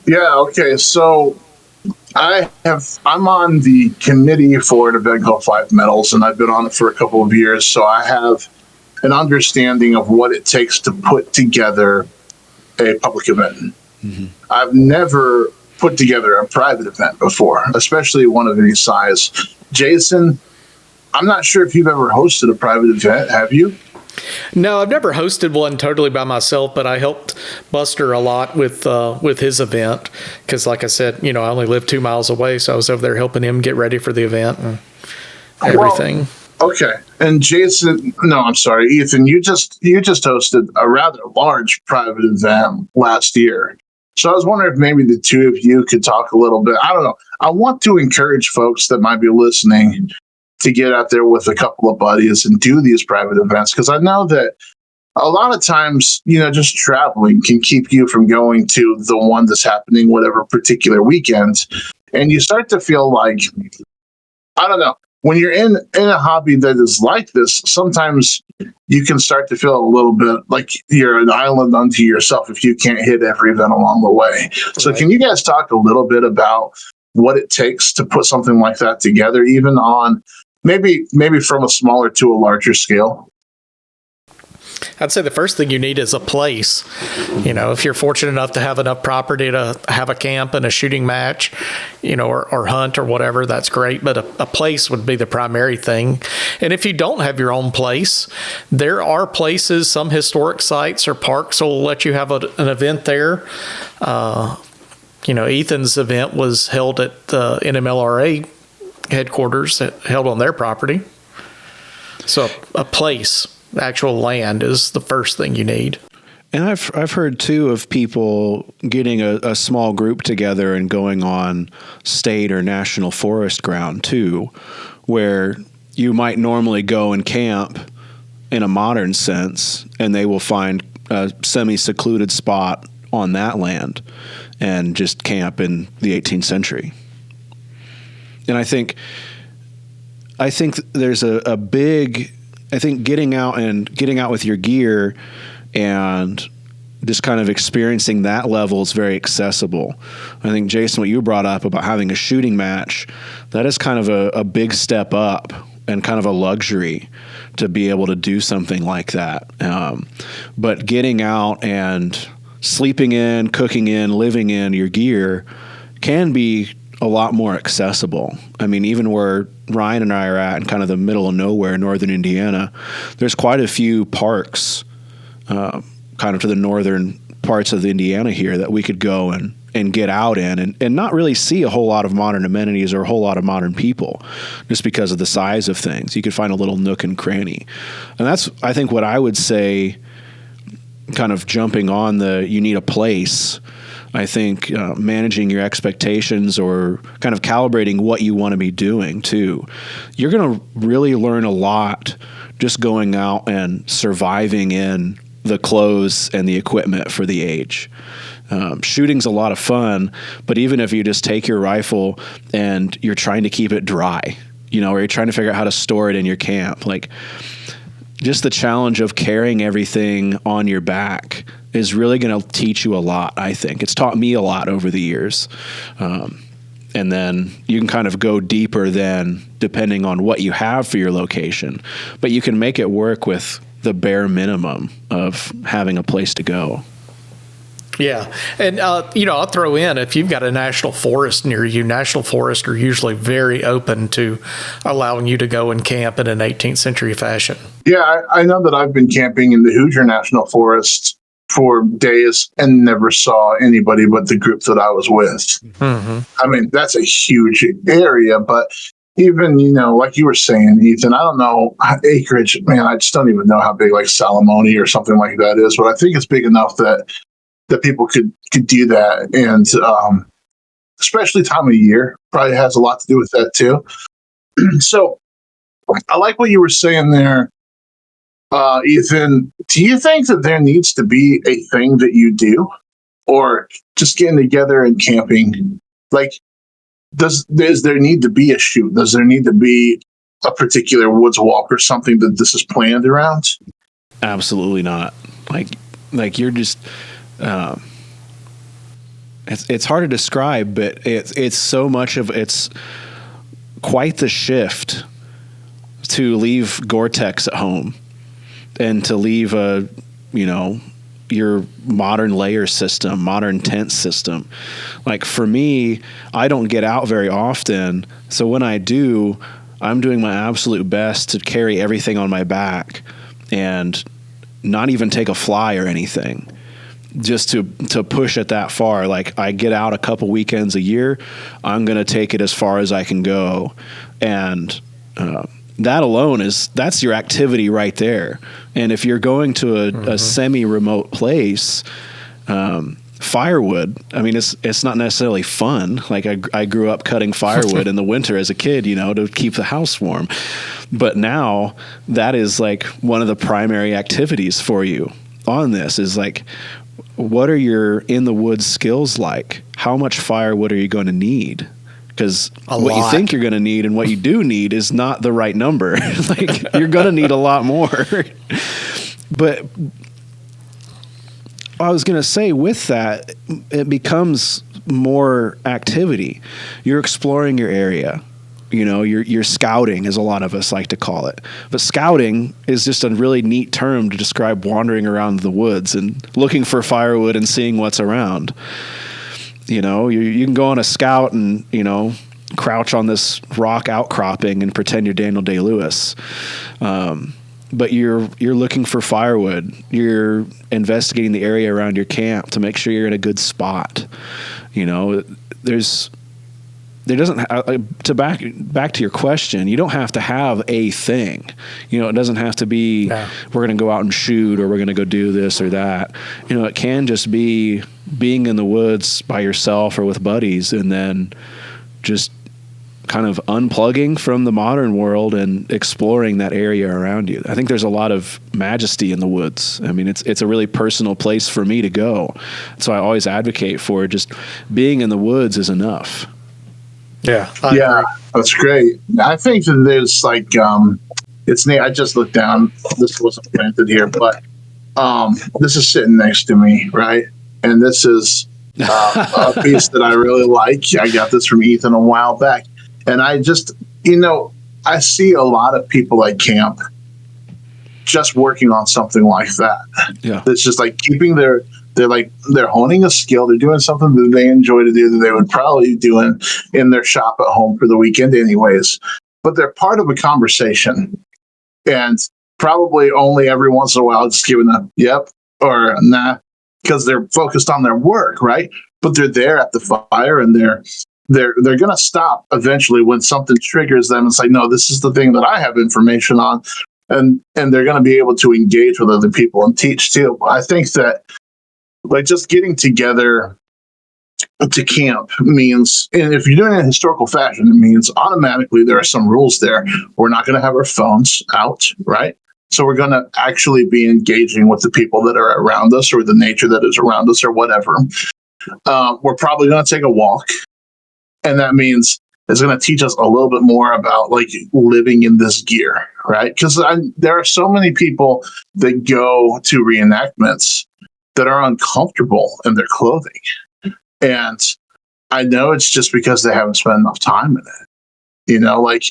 Yeah. Okay. So I'm on the committee for an event called Five Metals, and I've been on it for a couple of years, so I have an understanding of what it takes to put together a public event. Mm-hmm. I've never put together a private event before, especially one of any size. Jason, I'm not sure if you've ever hosted a private event. Have you? No, I've never hosted one totally by myself, but I helped Buster a lot with his event because, like I said, I only live 2 miles away, so I was over there helping him get ready for the event and everything. Well, okay, and Jason, no, I'm sorry, Ethan, you just hosted a rather large private event last year. So I was wondering if maybe the two of you could talk a little bit. I don't know. I want to encourage folks that might be listening to get out there with a couple of buddies and do these private events, because I know that a lot of times, just traveling can keep you from going to the one that's happening whatever particular weekend. And you start to feel like, I don't know, when you're in a hobby that is like this, sometimes you can start to feel a little bit like you're an island unto yourself if you can't hit every event along the way. Right. So can you guys talk a little bit about what it takes to put something like that together, even on maybe from a smaller to a larger scale? I'd say the first thing you need is a place. If you're fortunate enough to have enough property to have a camp and a shooting match, or hunt or whatever, that's great. But a place would be the primary thing. And if you don't have your own place, there are places, some historic sites or parks will let you have an event there. Ethan's event was held at the NMLRA headquarters, held on their property. So a place, actual land, is the first thing you need. And I've heard too of people getting a small group together and going on state or national forest ground too, where you might normally go and camp in a modern sense, and they will find a semi-secluded spot on that land and just camp in the 18th century. And I think there's a big, getting out with your gear and just kind of experiencing that level is very accessible. I think, Jason, what you brought up about having a shooting match, that is kind of a big step up and kind of a luxury to be able to do something like that. But getting out and sleeping in, cooking in, living in your gear can be a lot more accessible. I mean, even where Ryan and I are at in kind of the middle of nowhere, northern Indiana, there's quite a few parks kind of to the northern parts of Indiana here that we could go and get out in and not really see a whole lot of modern amenities or a whole lot of modern people just because of the size of things. You could find a little nook and cranny. And that's, I think, what I would say, kind of jumping on you need a place. I think managing your expectations or kind of calibrating what you want to be doing too. You're going to really learn a lot just going out and surviving in the clothes and the equipment for the age. Shooting's a lot of fun, but even if you just take your rifle and you're trying to keep it dry, or you're trying to figure out how to store it in your camp, like just the challenge of carrying everything on your back is really going to teach you a lot, I think. It's taught me a lot over the years. And then you can kind of go deeper then depending on what you have for your location. But you can make it work with the bare minimum of having a place to go. Yeah. And, I'll throw in, if you've got a national forest near you, national forests are usually very open to allowing you to go and camp in an 18th century fashion. Yeah, I know that I've been camping in the Hoosier National Forest for days and never saw anybody but the group that I was with. Mm-hmm. I mean, that's a huge area, but even, like you were saying, Ethan, I don't know, acreage, man, I just don't even know how big like Salamone or something like that is, but I think it's big enough that people could do that. And especially time of year probably has a lot to do with that too. So I like what you were saying there, Ethan. Do you think that there needs to be a thing that you do, or just getting together and camping? Like, does there need to be a shoot? Does there need to be a particular woods walk or something that this is planned around? Absolutely not. Like you're just, it's hard to describe, but it's so much of it's quite the shift to leave Gore-Tex at home and to leave your modern layer system, modern tent system. Like for me, I don't get out very often. So when I do, I'm doing my absolute best to carry everything on my back and not even take a fly or anything, just to push it that far. Like I get out a couple weekends a year, I'm going to take it as far as I can go. And, that alone that's your activity right there. And if you're going to a semi-remote place, firewood, I mean, it's not necessarily fun. Like I grew up cutting firewood in the winter as a kid, to keep the house warm. But now that is like one of the primary activities for you on this is like, what are your in the woods skills like? How much firewood are you going to need? Because what you think you're going to need and what you do need is not the right number. Like you're going to need a lot more. But I was going to say with that, it becomes more activity. You're exploring your area. You're scouting, as a lot of us like to call it. But scouting is just a really neat term to describe wandering around the woods and looking for firewood and seeing what's around. You can go on a scout and, crouch on this rock outcropping and pretend you're Daniel Day-Lewis. But you're looking for firewood. You're investigating the area around your camp to make sure you're in a good spot. Back to your question, you don't have to have a thing. It doesn't have to be, we're going to go out and shoot or we're going to go do this or that. It can just be being in the woods by yourself or with buddies and then just kind of unplugging from the modern world and exploring that area around you. I think there's a lot of majesty in the woods. I mean, it's a really personal place for me to go. So I always advocate for just being in the woods is enough. Yeah. Yeah, that's great. I think that there's like, it's neat. I just looked down. This wasn't planted here, but this is sitting next to me, right? And this is a piece that I really like. I got this from Ethan a while back. And I just, I see a lot of people at camp just working on something like that. Yeah. It's just like keeping they're honing a skill. They're doing something that they enjoy to do that they would probably do in their shop at home for the weekend anyways. But they're part of a conversation. And probably only every once in a while just giving a yep or nah, because they're focused on their work, right? But they're there at the fire and they're going to stop eventually when something triggers them and say, no, this is the thing that I have information on. And they're going to be able to engage with other people and teach too. I think that like just getting together to camp means, and if you're doing it in historical fashion, it means automatically there are some rules there. We're not going to have our phones out, right? So we're going to actually be engaging with the people that are around us or the nature that is around us or whatever. We're probably going to take a walk. And that means it's going to teach us a little bit more about like living in this gear, right? Because there are so many people that go to reenactments that are uncomfortable in their clothing. And I know it's just because they haven't spent enough time in it. Like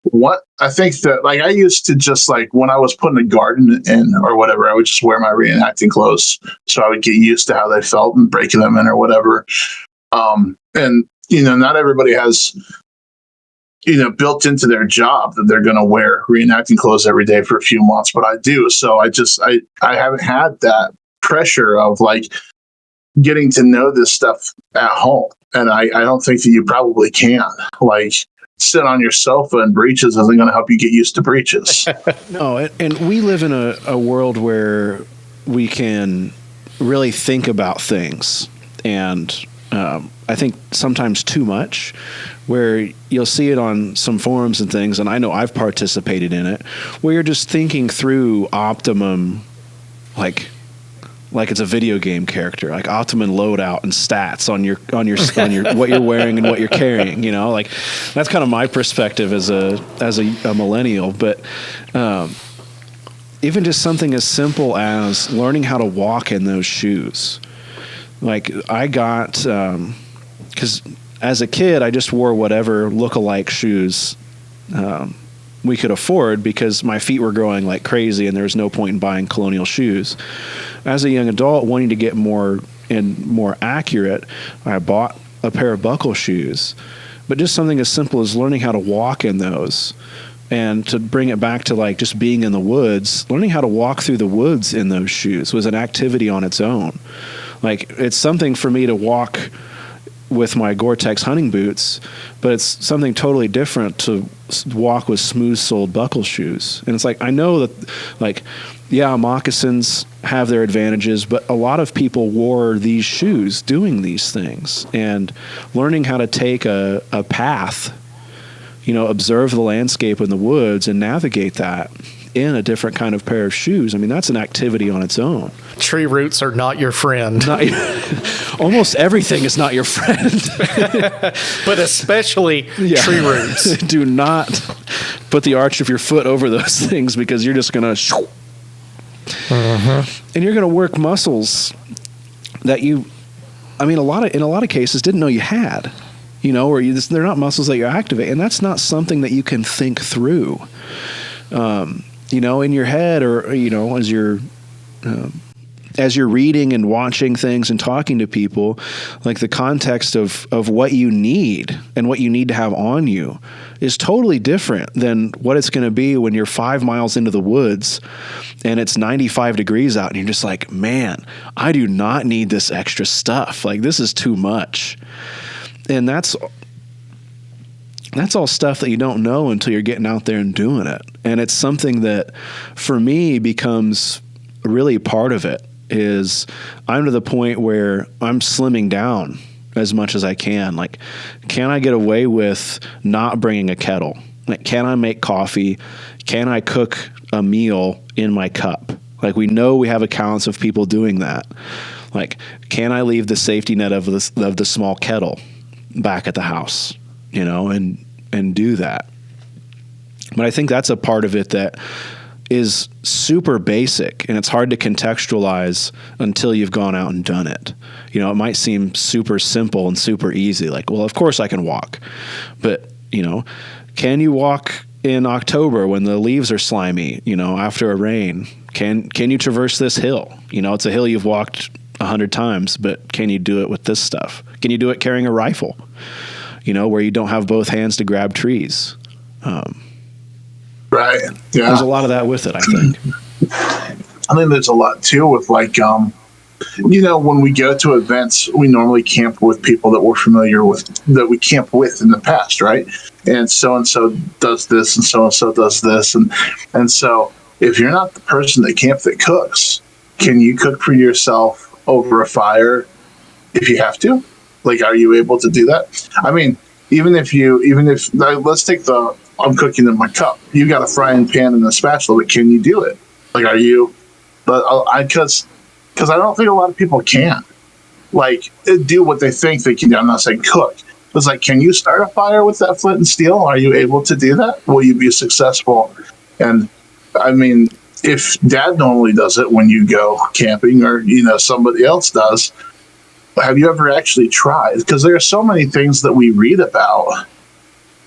what I think that like I used to just like when I was putting a garden in or whatever, I would just wear my reenacting clothes so I would get used to how they felt and breaking them in or whatever. And not everybody has built into their job that they're going to wear reenacting clothes every day for a few months, but I do. So I haven't had that pressure of like getting to know this stuff at home. And I don't think that you probably can. Like sit on your sofa and breeches isn't going to help you get used to breeches. No, and we live in a world where we can really think about things. And I think sometimes too much, where you'll see it on some forums and things, and I know I've participated in it, where you're just thinking through optimum, like it's a video game character, like optimum loadout and stats on your what you're wearing and what you're carrying. Like that's kind of my perspective as a millennial. But even just something as simple as learning how to walk in those shoes. Like I got, because as a kid, I just wore whatever look-alike shoes we could afford because my feet were growing like crazy and there was no point in buying Colonial shoes. As a young adult, wanting to get more and more accurate, I bought a pair of buckle shoes. But just something as simple as learning how to walk in those, and to bring it back to like just being in the woods, learning how to walk through the woods in those shoes was an activity on its own. Like it's something for me to walk with my Gore-Tex hunting boots, but it's something totally different to walk with smooth-soled buckle shoes. And it's like, I know that, like, yeah, moccasins have their advantages, but a lot of people wore these shoes doing these things. And learning how to take a path, you know, observe the landscape in the woods and navigate that in a different kind of pair of shoes. I mean, that's an activity on its own. Tree roots are not your friend. Almost everything is not your friend. But especially tree roots. Do not put the arch of your foot over those things because you're just going to... And you're going to work muscles that you... I mean, in a lot of cases, didn't know you had. You know, or they're not muscles that you activate. And that's not something that you can think through. You know, in your head, or, you know, as you're reading and watching things and talking to people, like the context of what you need and what you need to have on you is totally different than what it's going to be when you're 5 miles into the woods and it's 95 degrees out and you're just like, man, I do not need this extra stuff. Like, this is too much. And that's all stuff that you don't know until you're getting out there and doing it. And it's something that, for me, becomes really part of it. Is I'm to the point where I'm slimming down as much as I can. Like, can I get away with not bringing a kettle? Like, can I make coffee? Can I cook a meal in my cup? Like, we know we have accounts of people doing that. Like, can I leave the safety net of the small kettle back at the house? You know, and do that. But I think that's a part of it that is super basic, and it's hard to contextualize until you've gone out and done it. You know, it might seem super simple and super easy, like, well, of course I can walk. But, you know, can you walk in October when the leaves are slimy, you know, after a rain? Can you traverse this hill? You know, it's a hill you've walked 100 times, but can you do it with this stuff? Can you do it carrying a rifle? You know, where you don't have both hands to grab trees. Right. Yeah. There's a lot of that with it, I think. I think there's a lot too with, like, you know, when we go to events, we normally camp with people that we're familiar with, that we camped with in the past, right? And so does this, and so does this, and so if you're not the person at camp that cooks, can you cook for yourself over a fire if you have to? Like, are you able to do that? I mean, even if let's take I'm cooking in my cup. You got a frying pan and a spatula, but can you do it? Like, are you? Because I don't think a lot of people can. Like, do what they think they can do. I'm not saying cook. It's like, can you start a fire with that flint and steel? Are you able to do that? Will you be successful? And I mean, if Dad normally does it when you go camping, or, you know, somebody else does, have you ever actually tried? Because there are so many things that we read about,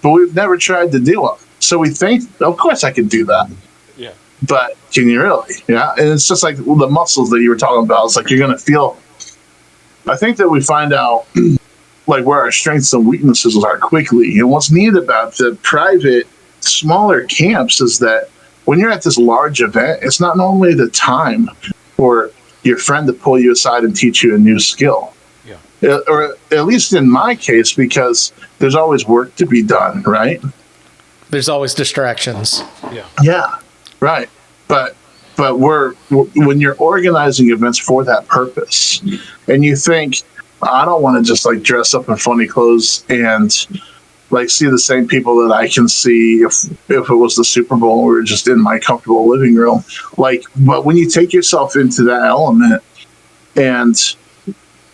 but we've never tried to do them. So we think, of course I can do that. Yeah. But can you really? Yeah. And it's just like the muscles that you were talking about. It's like you're going to feel. I think that we find out like where our strengths and weaknesses are quickly. And what's neat about the private, smaller camps is that when you're at this large event, it's not normally the time for your friend to pull you aside and teach you a new skill. Yeah. Or at least in my case, because there's always work to be done, right? There's always distractions. Yeah. Yeah, right. But when you're organizing events for that purpose, and you think, I don't want to just like dress up in funny clothes and like see the same people that I can see if it was the Super Bowl and we were just in my comfortable living room. Like, but when you take yourself into that element and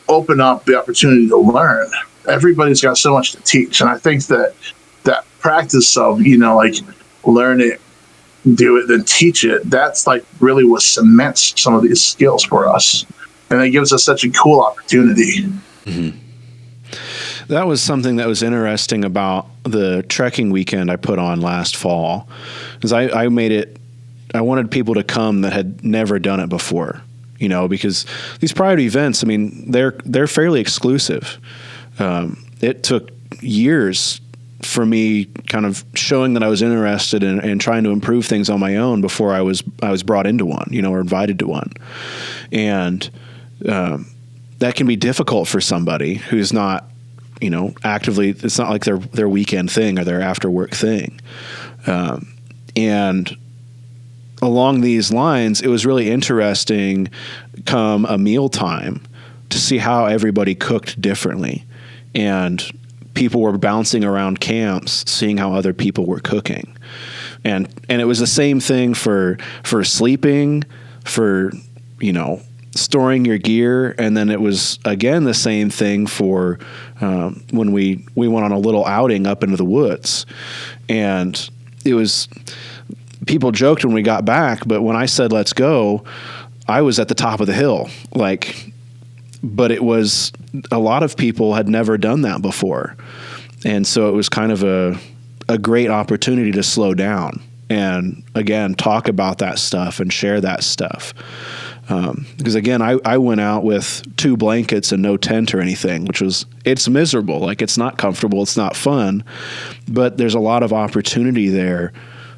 open up the opportunity to learn, everybody's got so much to teach. And I think that practice of, you know, like learn it, do it, then teach it, that's like really what cements some of these skills for us. And it gives us such a cool opportunity. Mm-hmm. That was something that was interesting about the trekking weekend I put on last fall, is I made it, I wanted people to come that had never done it before, you know, because these private events, I mean, they're fairly exclusive. It took years for me kind of showing that I was interested in trying to improve things on my own before I was brought into one, you know, or invited to one. And that can be difficult for somebody who's not, you know, actively, it's not like their weekend thing or their after work thing. And along these lines, it was really interesting come a meal time to see how everybody cooked differently. And people were bouncing around camps, seeing how other people were cooking. And it was the same thing for sleeping, for, you know, storing your gear. And then it was, again, the same thing for when we went on a little outing up into the woods. And it was, people joked when we got back, but when I said, let's go, I was at the top of the hill. But it was, a lot of people had never done that before. And so it was kind of a great opportunity to slow down and, again, talk about that stuff and share that stuff. Because again, I went out with 2 blankets and no tent or anything, it's miserable. Like, it's not comfortable. It's not fun, but there's a lot of opportunity there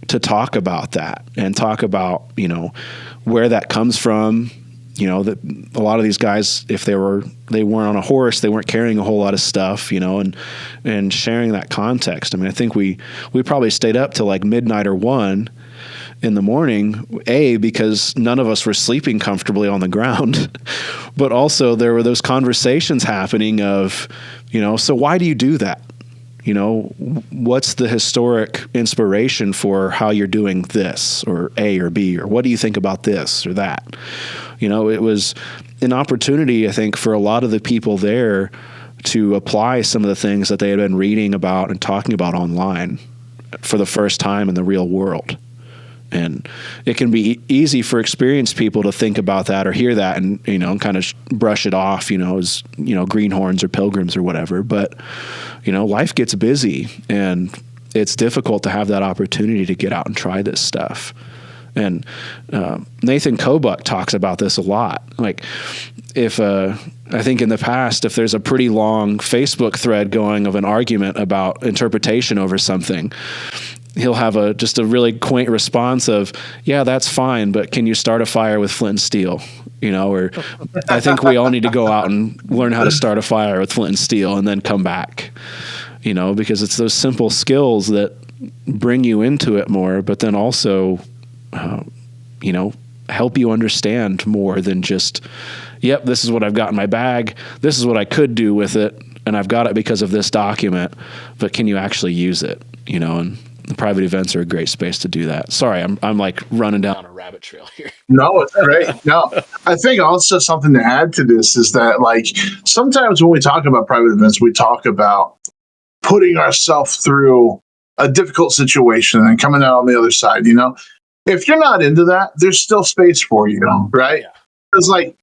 to talk about that and talk about, you know, where that comes from. You know, that a lot of these guys, if they weren't on a horse, they weren't carrying a whole lot of stuff, you know, and sharing that context. I mean, I think we probably stayed up till like midnight or 1 in the morning, because none of us were sleeping comfortably on the ground, but also there were those conversations happening of, you know, so why do you do that? You know, what's the historic inspiration for how you're doing this, or A or B, or what do you think about this or that? You know, it was an opportunity, I think, for a lot of the people there to apply some of the things that they had been reading about and talking about online for the first time in the real world. And it can be easy for experienced people to think about that or hear that and, you know, kind of brush it off, you know, as, you know, greenhorns or pilgrims or whatever. But, you know, life gets busy and it's difficult to have that opportunity to get out and try this stuff. And Nathan Kobuck talks about this a lot. Like, if I think in the past, if there's a pretty long Facebook thread going of an argument about interpretation over something, he'll have just a really quaint response of, yeah, that's fine, but can you start a fire with flint and steel? You know, or I think we all need to go out and learn how to start a fire with flint and steel and then come back, you know, because it's those simple skills that bring you into it more, but then also, you know, help you understand more than just, yep, this is what I've got in my bag. This is what I could do with it. And I've got it because of this document, but can you actually use it? You know, and the private events are a great space to do that. Sorry, I'm like running down a rabbit trail here. No, it's great. No, I think also something to add to this is that, like, sometimes when we talk about private events, we talk about putting ourselves through a difficult situation and coming out on the other side. You know, if you're not into that, there's still space for you, right? Because, like,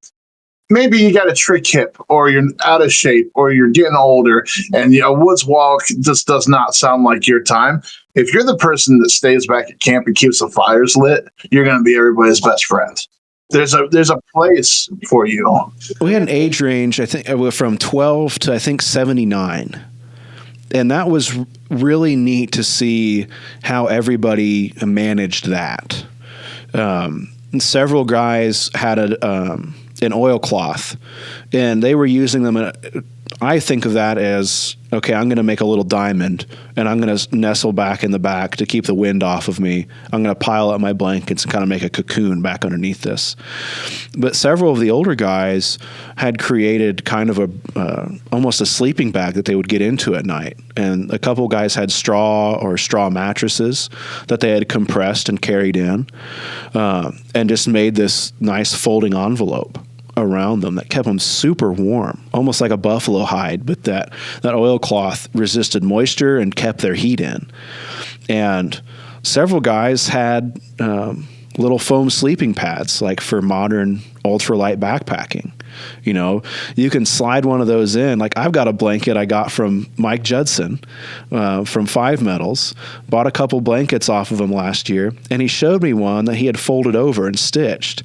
maybe you got a trick hip, or you're out of shape, or you're getting older, and, you know, woods walk just does not sound like your time. If you're the person that stays back at camp and keeps the fires lit, you're going to be everybody's best friend. There's a place for you. We had an age range, I think, from 12 to I think 79. And that was really neat to see how everybody managed that. Several guys had an oilcloth, and they were using them. I think of that as, okay, I'm going to make a little diamond, and I'm going to nestle back in the back to keep the wind off of me. I'm going to pile up my blankets and kind of make a cocoon back underneath this. But several of the older guys had created kind of almost a sleeping bag that they would get into at night. And a couple guys had straw mattresses that they had compressed and carried in, and just made this nice folding envelope around them that kept them super warm, almost like a buffalo hide, but that oilcloth resisted moisture and kept their heat in. And several guys had little foam sleeping pads, like for modern ultralight backpacking. You know, you can slide one of those in. Like I've got a blanket I got from Mike Judson from 5 Metals. Bought a couple blankets off of him last year, and he showed me one that he had folded over and stitched.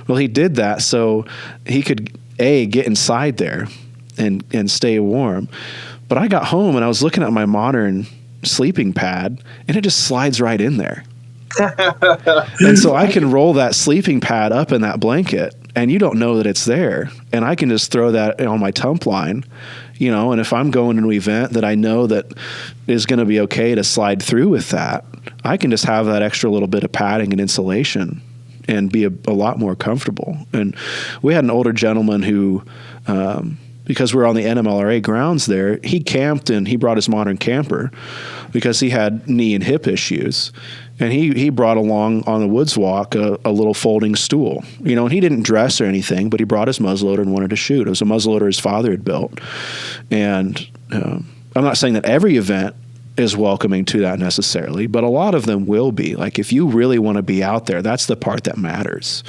Well, he did that so he could get inside there and stay warm. But I got home and I was looking at my modern sleeping pad, and it just slides right in there. And so I can roll that sleeping pad up in that blanket, and you don't know that it's there. And I can just throw that on my tump line, you know, and if I'm going to an event that I know that is going to be okay to slide through with that, I can just have that extra little bit of padding and insulation and be a lot more comfortable. And we had an older gentleman who, because we're on the NMLRA grounds there, he camped and he brought his modern camper because he had knee and hip issues. And he brought along on the woods walk a little folding stool, you know, and he didn't dress or anything, but he brought his muzzleloader and wanted to shoot. It was a muzzleloader his father had built. And I'm not saying that every event is welcoming to that necessarily, but a lot of them will be. Like if you really want to be out there, that's the part that matters.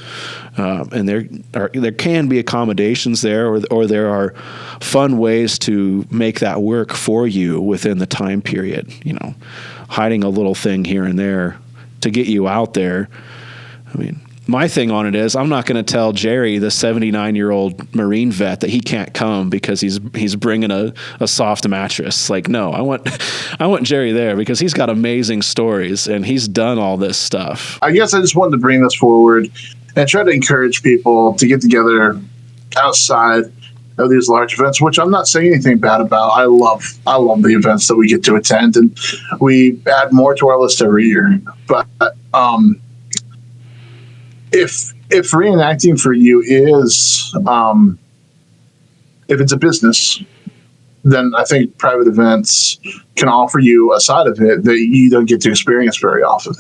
And there can be accommodations there, or there are fun ways to make that work for you within the time period, you know, hiding a little thing here and there to get you out there. I mean, my thing on it is I'm not going to tell Jerry, the 79-year-old Marine vet, that he can't come because he's bringing a soft mattress. Like, no, I want Jerry there because he's got amazing stories and he's done all this stuff. I guess I just wanted to bring this forward and try to encourage people to get together outside of these large events, which I'm not saying anything bad about. I love the events that we get to attend, and we add more to our list every year. But if reenacting for you is if it's a business, then I think private events can offer you a side of it that you don't get to experience very often.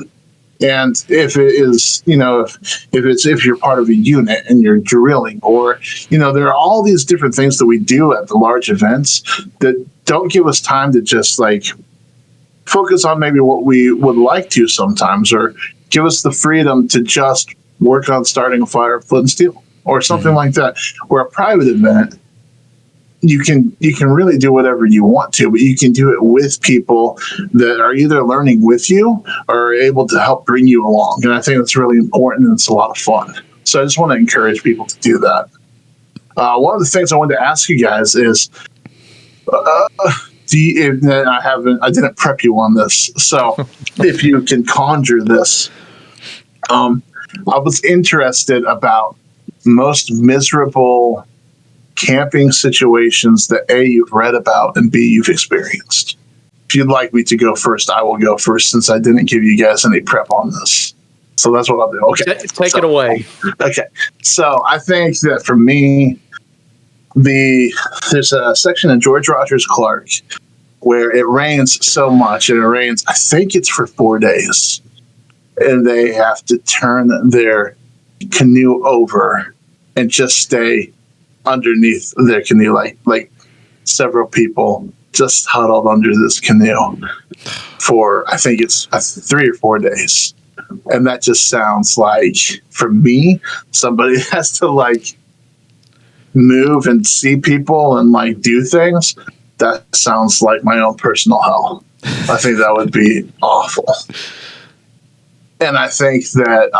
And if it is, you know, if you're part of a unit and you're drilling, or, you know, there are all these different things that we do at the large events that don't give us time to just like focus on maybe what we would like to sometimes, or give us the freedom to just work on starting a fire, flint and steel, or something like that. Where a private event, you can really do whatever you want to, but you can do it with people that are either learning with you or are able to help bring you along. And I think that's really important, and it's a lot of fun. So I just want to encourage people to do that. One of the things I wanted to ask you guys is, I didn't prep you on this, so if you can conjure this, I was interested about most miserable camping situations that A, you've read about, and B, you've experienced. If you'd like me to go first, I will go first, since I didn't give you guys any prep on this. So that's what I'll do. Okay. Take it away. Okay. So I think that for me, there's a section in George Rogers Clark where it rains so much, and it rains, I think it's for 4 days, and they have to turn their canoe over and just stay underneath their canoe, like several people just huddled under this canoe for, I think it's 3 or 4 days. And that just sounds like, for me, somebody has to like move and see people and like do things. That sounds like my own personal hell. I think that would be awful. And I think that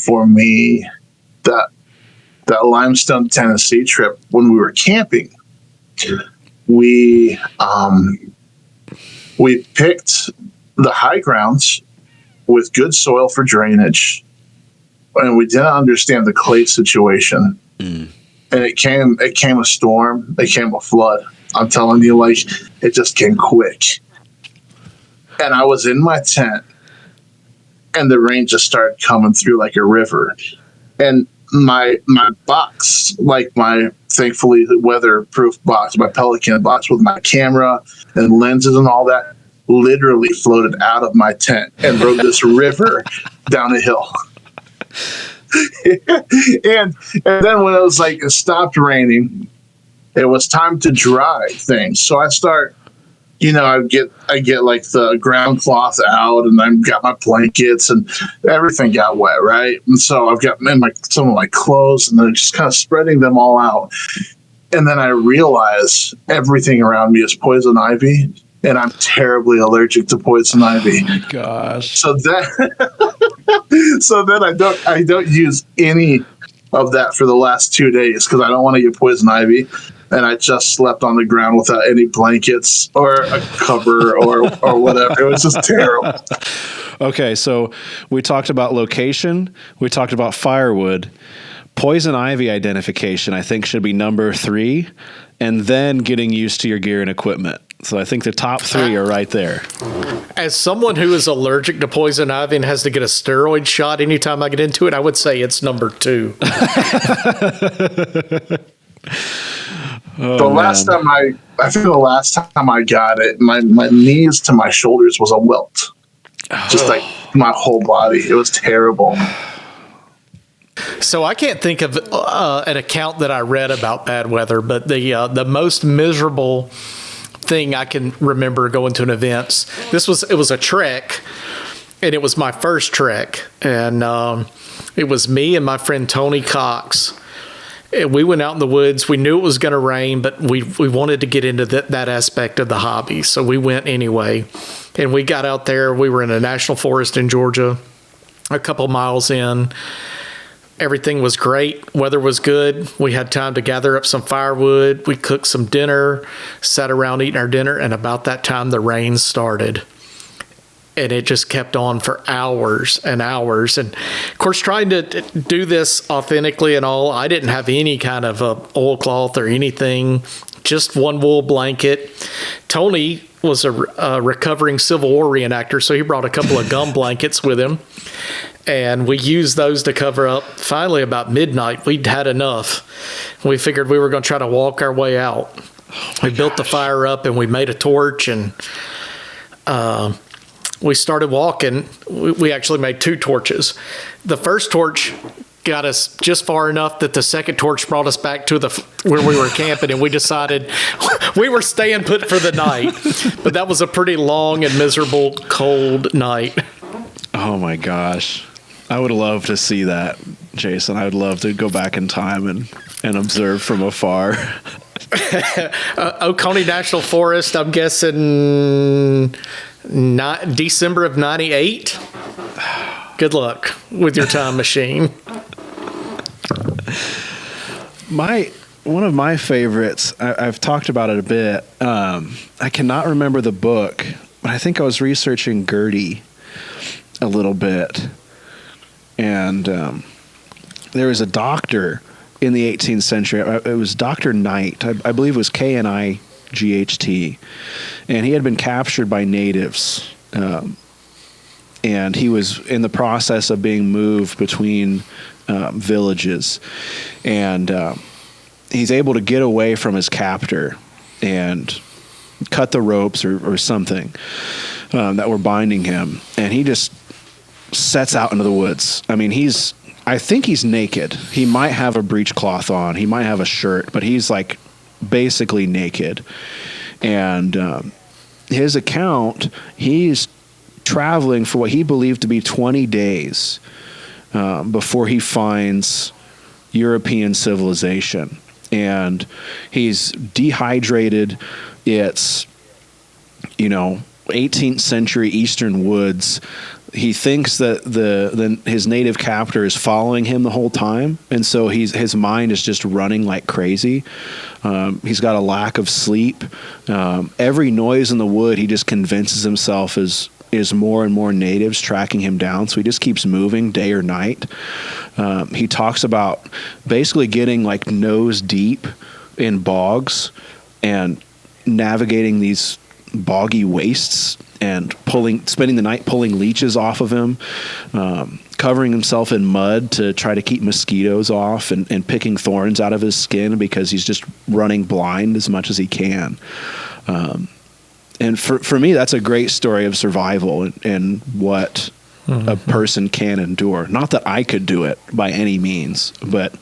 for me, that Limestone, Tennessee trip, when we were camping, we picked the high grounds with good soil for drainage, and we didn't understand the clay situation. And it came a storm, it came a flood. I'm telling you, like, it just came quick. And I was in my tent, and the rain just started coming through like a river. And my box, like my thankfully weatherproof box, my Pelican box with my camera and lenses and all that, literally floated out of my tent and rode this river down a hill. and then when it was it stopped raining, it was time to dry things. So I start I get like the ground cloth out, and I've got my blankets, and everything got wet, right? And so I've got some of my clothes, and then just kind of spreading them all out. And then I realize everything around me is poison ivy, and I'm terribly allergic to poison ivy. Oh my gosh! So then I don't use any of that for the last 2 days because I don't want to get poison ivy. And I just slept on the ground without any blankets or a cover or whatever. It was just terrible. Okay, so we talked about location. We talked about firewood. Poison ivy identification, I think, should be number 3, and then getting used to your gear and equipment. So I think the top 3 are right there. As someone who is allergic to poison ivy and has to get a steroid shot anytime I get into it, I would say it's number 2. The last time I got it, my knees to my shoulders was a welt. Just like my whole body. It was terrible. So I can't think of an account that I read about bad weather, but the most miserable thing I can remember going to an event, it was a trek, and it was my first trek, and it was me and my friend Tony Cox. We went out in the woods. We knew it was going to rain, but we wanted to get into that aspect of the hobby. So we went anyway. And we got out there. We were in a national forest in Georgia, a couple miles in. Everything was great. Weather was good. We had time to gather up some firewood. We cooked some dinner, sat around eating our dinner, and about that time the rain started. And it just kept on for hours and hours. And of course, trying to do this authentically and all, I didn't have any kind of oilcloth or anything, just one wool blanket. Tony was a recovering Civil War reenactor, so he brought a couple of gum blankets with him. And we used those to cover up. Finally, about midnight, we'd had enough. We figured we were going to try to walk our way out. We built the fire up, and we made a torch, and we started walking. We actually made 2 torches. The first torch got us just far enough that the second torch brought us back to where we were camping, and we decided we were staying put for the night. But that was a pretty long and miserable, cold night. Oh my gosh. I would love to see that, Jason. I would love to go back in time and observe from afar. Oconee National Forest, I'm guessing December of 98. Good luck with your time machine. One of my favorites, I've talked about it a bit. I cannot remember the book, but I think I was researching Gertie a little bit. And there was a doctor in the 18th century. It was Dr. Knight. I believe it was Knight. And he had been captured by natives. And he was in the process of being moved between villages. And he's able to get away from his captor and cut the ropes or something that were binding him. And he just sets out into the woods. I mean, I think he's naked. He might have a breechcloth on. He might have a shirt, but he's like basically naked. And his account, he's traveling for what he believed to be 20 days before he finds European civilization. And he's dehydrated. It's, 18th century Eastern woods. He thinks that his native captor is following him the whole time, and so his mind is just running like crazy. He's got a lack of sleep. Every noise in the wood, he just convinces himself is more and more natives tracking him down, so he just keeps moving day or night. He talks about basically getting like nose deep in bogs and navigating these boggy wastes and spending the night pulling leeches off of him, covering himself in mud to try to keep mosquitoes off, and picking thorns out of his skin because he's just running blind as much as he can. And for me, that's a great story of survival and what a person can endure. Not that I could do it by any means, but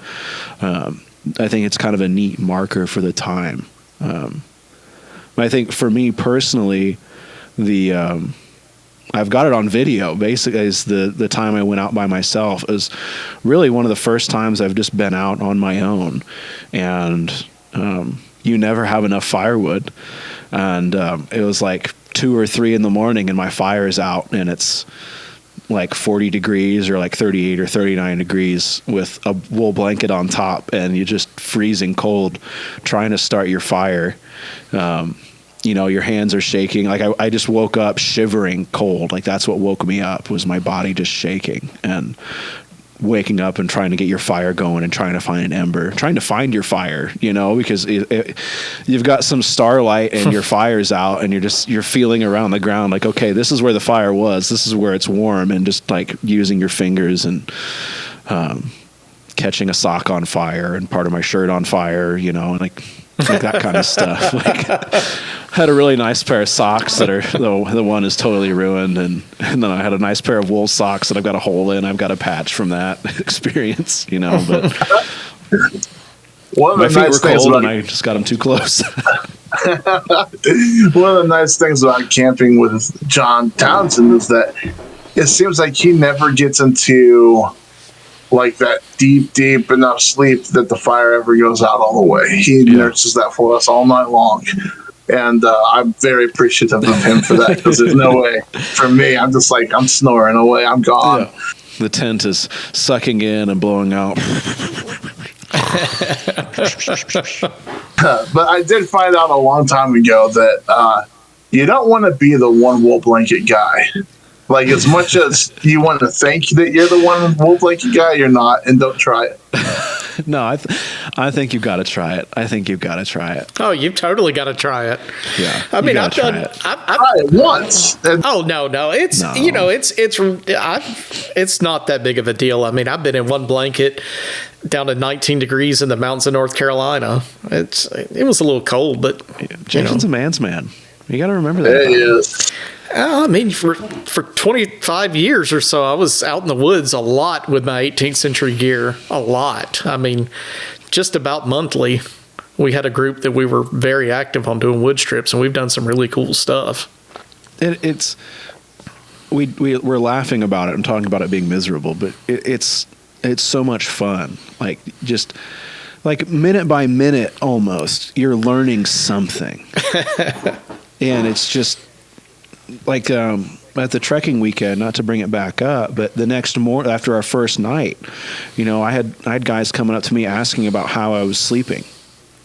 I think it's kind of a neat marker for the time. I think for me personally, I've got it on video. Basically, is the time I went out by myself is really one of the first times I've just been out on my own, and you never have enough firewood, and it was like 2 or 3 in the morning, and my fire is out, and it's like 40 degrees or like 38 or 39 degrees with a wool blanket on top, and you're just freezing cold trying to start your fire. Your hands are shaking. Like I just woke up shivering cold. Like that's what woke me up, was my body just shaking, and waking up and trying to get your fire going and trying to find an ember, trying to find your fire, because you've got some starlight and your fire's out, and you're feeling around the ground like, okay, this is where the fire was. This is where it's warm, and just like using your fingers and catching a sock on fire and part of my shirt on fire, and like that kind of stuff. Like, had a really nice pair of socks that are the one is totally ruined, and then I had a nice pair of wool socks that I've got a hole in. I've got a patch from that experience, but one of my the feet nice were things cold about, and I just got them too close. one of the nice things about camping with John Townsend is that it seems like he never gets into like that deep enough sleep that the fire ever goes out all the way. He nurses that for us all night long. And I'm very appreciative of him for that, because there's no way for me. I'm just like, I'm snoring away. I'm gone. Yeah. The tent is sucking in and blowing out. But I did find out a long time ago that you don't want to be the one wool blanket guy. Like, as much as you want to think that you're the one wool blanket guy, you're not, and don't try it. No, I think you've got to try it. I think you've got to try it. Oh, you've totally got to try it. Yeah. I mean, I've done. I've tried it once. Oh no! It's it's not that big of a deal. I mean, I've been in one blanket down to 19 degrees in the mountains of North Carolina. It was a little cold, but Jason's a man's man. You got to remember that. It is. I mean, for 25 years or so, I was out in the woods a lot with my 18th century gear. A lot. I mean, just about monthly. We had a group that we were very active on doing wood strips, and we've done some really cool stuff. We're laughing about it and talking about it being miserable, but it's so much fun. Like, just like minute by minute, almost, you're learning something. And it's just like at the trekking weekend, not to bring it back up, but the next morning after our first night, I had guys coming up to me asking about how I was sleeping.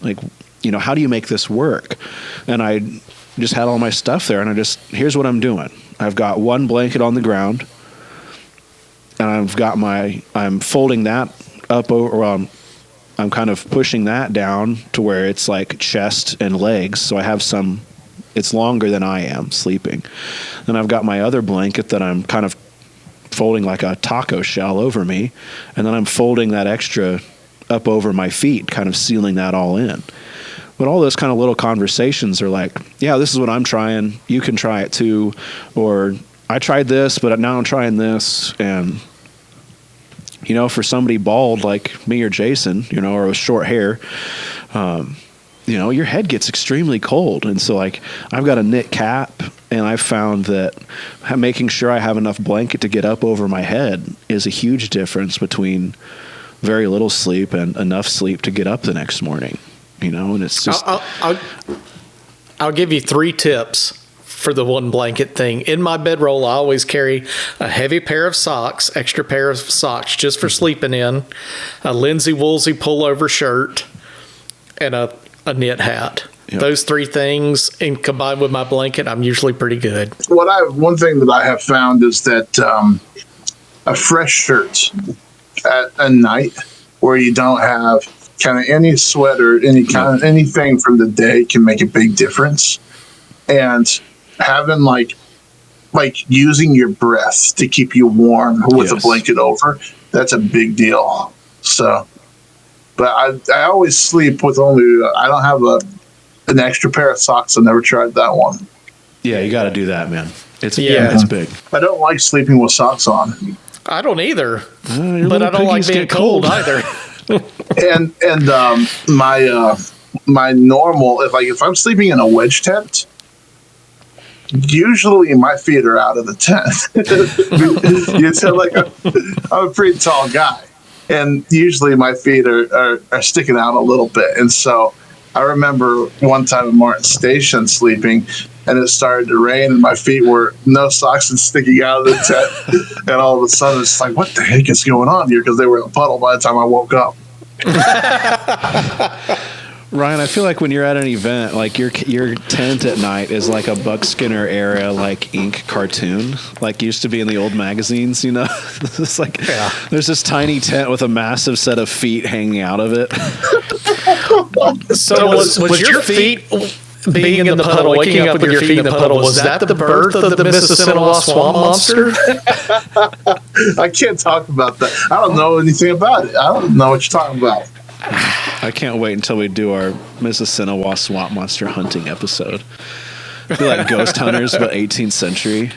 Like, how do you make this work? And I just had all my stuff there, and here's what I'm doing. I've got one blanket on the ground, and I'm folding that up over, I'm kind of pushing that down to where it's like chest and legs. So I have it's longer than I am sleeping. Then I've got my other blanket that I'm kind of folding like a taco shell over me. And then I'm folding that extra up over my feet, kind of sealing that all in. But all those kind of little conversations are like, yeah, this is what I'm trying. You can try it too. Or I tried this, but now I'm trying this. And, for somebody bald like me or Jason, or with short hair, your head gets extremely cold. And so like I've got a knit cap, and I've found that making sure I have enough blanket to get up over my head is a huge difference between very little sleep and enough sleep to get up the next morning, and it's just, I'll give you 3 tips for the one blanket thing. In my bedroll, I always carry a heavy pair of socks, extra pair of socks just for sleeping in, a linsey woolsey pullover shirt, and a knit hat. Yep. Those 3 things, and combined with my blanket, I'm usually pretty good. One thing that I have found is that a fresh shirt at a night where you don't have kind of any sweat or any kind of anything from the day can make a big difference. And having like using your breath to keep you warm with a blanket over, that's a big deal. So, but I always sleep with I don't have an extra pair of socks. I never tried that one. Yeah, you got to do that, man. It's big. I don't like sleeping with socks on. I don't either, but I don't like being cold either. and my my normal, if I'm sleeping in a wedge tent, usually my feet are out of the tent. You said like I'm a pretty tall guy, and usually my feet are sticking out a little bit. And so I remember one time at Martin Station sleeping, and it started to rain, and my feet were no socks and sticking out of the tent. And all of a sudden, it's like, what the heck is going on here? Because they were in a puddle by the time I woke up. Ryan, I feel like when you're at an event, like your tent at night is like a Buck Skinner era, like ink cartoon, like used to be in the old magazines. You know, it's like there's this tiny tent with a massive set of feet hanging out of it. So was your feet being in the puddle, waking up with your feet in the puddle, was that the birth of the Mississippi swamp monster? I can't talk about that. I don't know anything about it. I don't know what you're talking about. I can't wait until we do our Mississinawa swamp monster hunting episode. Be like ghost hunters, but 18th century.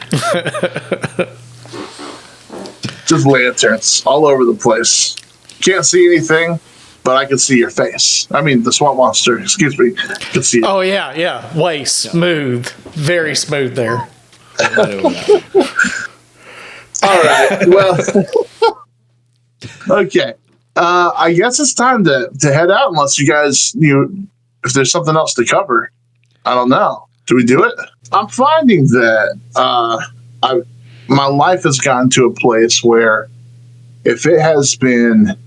Just lanterns all over the place. Can't see anything, but I can see your face. I mean, the swamp monster, excuse me, can see it. Oh, yeah. Way smooth. Very smooth there. All right. Well, okay. I guess it's time to head out unless you guys, if there's something else to cover. I don't know. Do we do it? I'm finding that my life has gotten to a place where if it has been,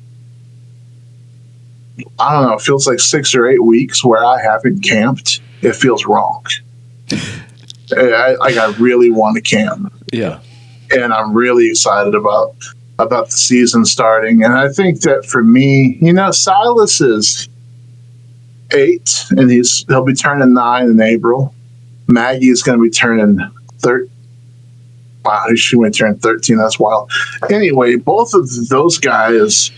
I don't know, it feels like 6 or 8 weeks where I haven't camped, it feels wrong. I really want to camp. Yeah. And I'm really excited about the season starting. And I think that for me, Silas is 8 and he'll be turning 9 in April. Maggie is going to be turning 13. Wow, she might turn 13. That's wild. Anyway, both of those guys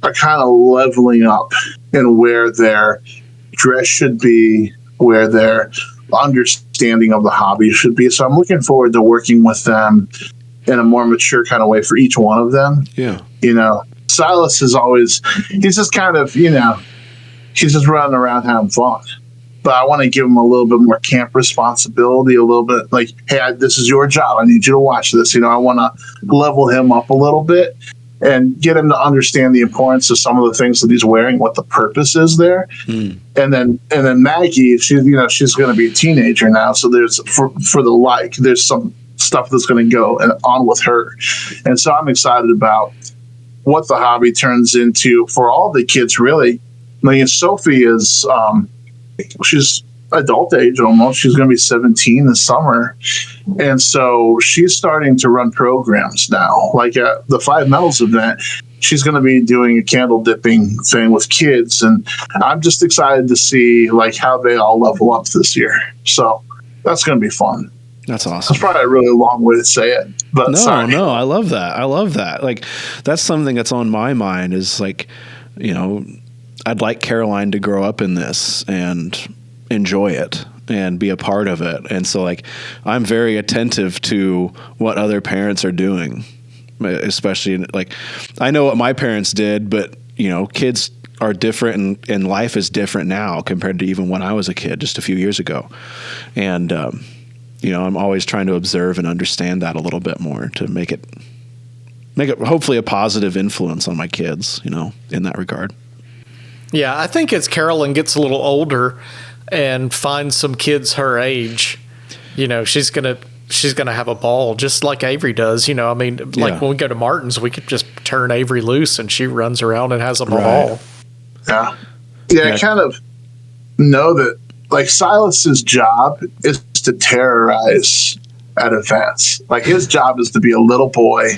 are kind of leveling up in where their dress should be, where their understanding of the hobby should be. So I'm looking forward to working with them in a more mature kind of way for each one of them. Yeah. Silas is always, he's just kind of, he's just running around having fun. But I want to give him a little bit more camp responsibility, a little bit like, hey, this is your job. I need you to watch this. I want to level him up a little bit and get him to understand the importance of some of the things that he's wearing, what the purpose is there. And then Maggie, she's going to be a teenager now. So there's there's some stuff that's going to go on with her. And so I'm excited about what the hobby turns into for all the kids, really. I mean, Sophie is, she's adult age almost. She's going to be 17 this summer. And so she's starting to run programs now. Like at the Five Metals event, she's going to be doing a candle dipping thing with kids. And I'm just excited to see like how they all level up this year. So that's going to be fun. That's awesome. That's probably a really long way to say it, but no, I love that. Like, that's something that's on my mind is like, I'd like Caroline to grow up in this and enjoy it and be a part of it. And so like, I'm very attentive to what other parents are doing, especially like, I know what my parents did, but kids are different and life is different now compared to even when I was a kid just a few years ago. And, I'm always trying to observe and understand that a little bit more to make it hopefully a positive influence on my kids, in that regard. Yeah, I think as Carolyn gets a little older and finds some kids her age, she's gonna have a ball just like Avery does. Like when we go to Martin's, we could just turn Avery loose and she runs around and has a ball. Right. Yeah. I kind of know that like Silas's job is to terrorize at events. Like his job is to be a little boy,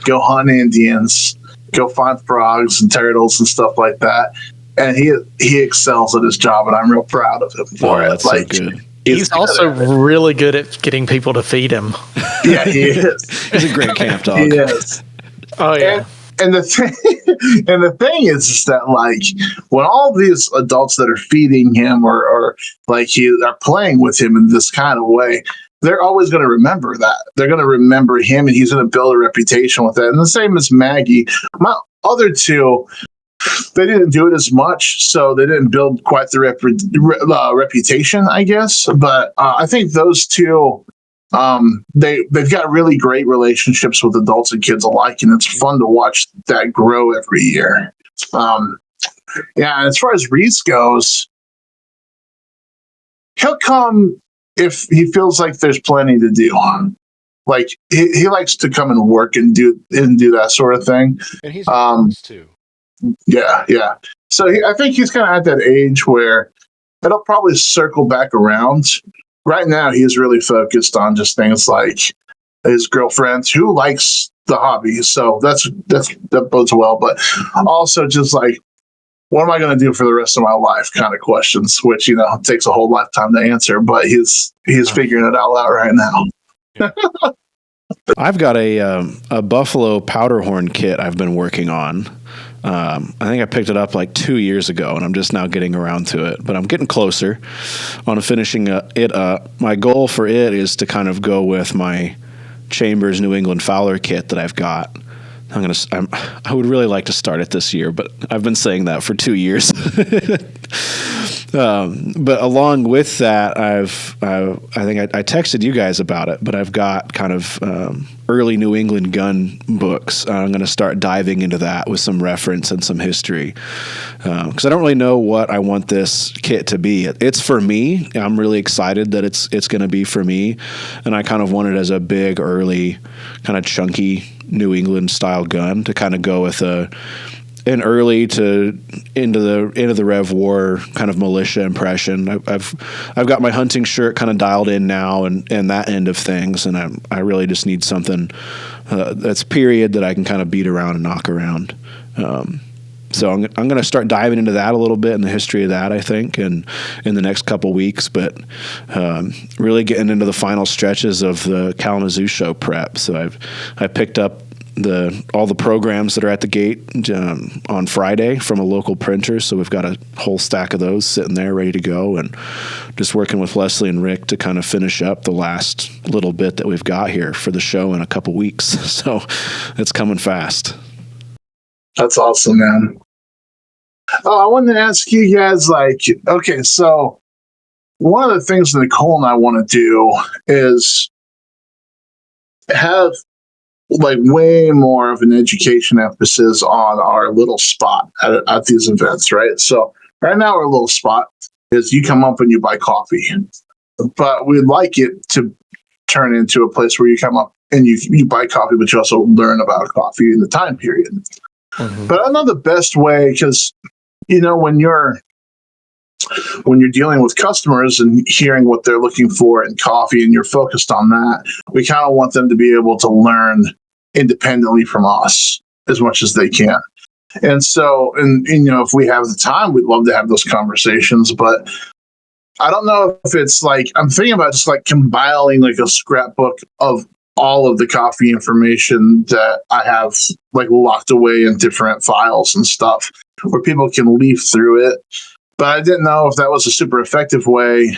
go hunt Indians, go find frogs and turtles and stuff like that. And he excels at his job, and I'm real proud of him for it. That's like, so good. He's also really good at getting people to feed him. Yeah, he is. He's a great camp dog. He is. Oh yeah. And the thing is that like when all these adults that are feeding him or like are playing with him in this kind of way, they're always going to remember that. They're going to remember him, and he's going to build a reputation with that. And the same as Maggie. My other two, they didn't do it as much, so they didn't build quite the reputation, I guess. But I think those two, they've got really great relationships with adults and kids alike, and it's fun to watch that grow every year. Yeah, and as far as Reese goes, he'll come if he feels like there's plenty to do. Like he likes to come and work and do that sort of thing. And he's too. Yeah. So I think he's kind of at that age where it'll probably circle back around. Right now, he's really focused on just things like his girlfriend who likes the hobby. So that bodes well. But also just like, what am I going to do for the rest of my life kind of questions, which, takes a whole lifetime to answer. But he's figuring it all out right now. I've got a buffalo powder horn kit I've been working on. I think I picked it up like 2 years ago, and I'm just now getting around to it. But I'm getting closer on finishing it up. My goal for it is to kind of go with my Chambers New England Fowler kit that I've got. I would really like to start it this year, but I've been saying that for 2 years. But along with that, I think I texted you guys about it, but I've got kind of early New England gun books. I'm going to start diving into that with some reference and some history, because I don't really know what I want this kit to be. It's for me. I'm really excited that it's going to be for me, and I kind of want it as a big, early, kind of chunky New England style gun to kind of go with an early to into the Rev War kind of militia impression. I've got my hunting shirt kind of dialed in now and that end of things, and I really just need something that's period that I can kind of beat around and knock around. So I'm going to start diving into that a little bit and the history of that, I think, and in the next couple weeks, but really getting into the final stretches of the Kalamazoo show prep. So I picked up all the programs that are at the gate on Friday from a local printer. So we've got a whole stack of those sitting there ready to go, and just working with Leslie and Rick to kind of finish up the last little bit that we've got here for the show in a couple weeks. So it's coming fast. That's awesome, man. Oh, I wanted to ask you guys, okay, so one of the things Nicole and I want to do is have way more of an education emphasis on our little spot at these events, right? So right now our little spot is you come up and you buy coffee, but we'd like it to turn into a place where you come up and you buy coffee, but you also learn about coffee in the time period. Mm-hmm. But I know the best way, because when you're dealing with customers and hearing what they're looking for in coffee and you're focused on that, we kind of want them to be able to learn independently from us as much as they can. And so, if we have the time, we'd love to have those conversations, but I don't know if it's I'm thinking about just compiling a scrapbook of all of the coffee information that I have locked away in different files and stuff where people can leaf through it. But I didn't know if that was a super effective way.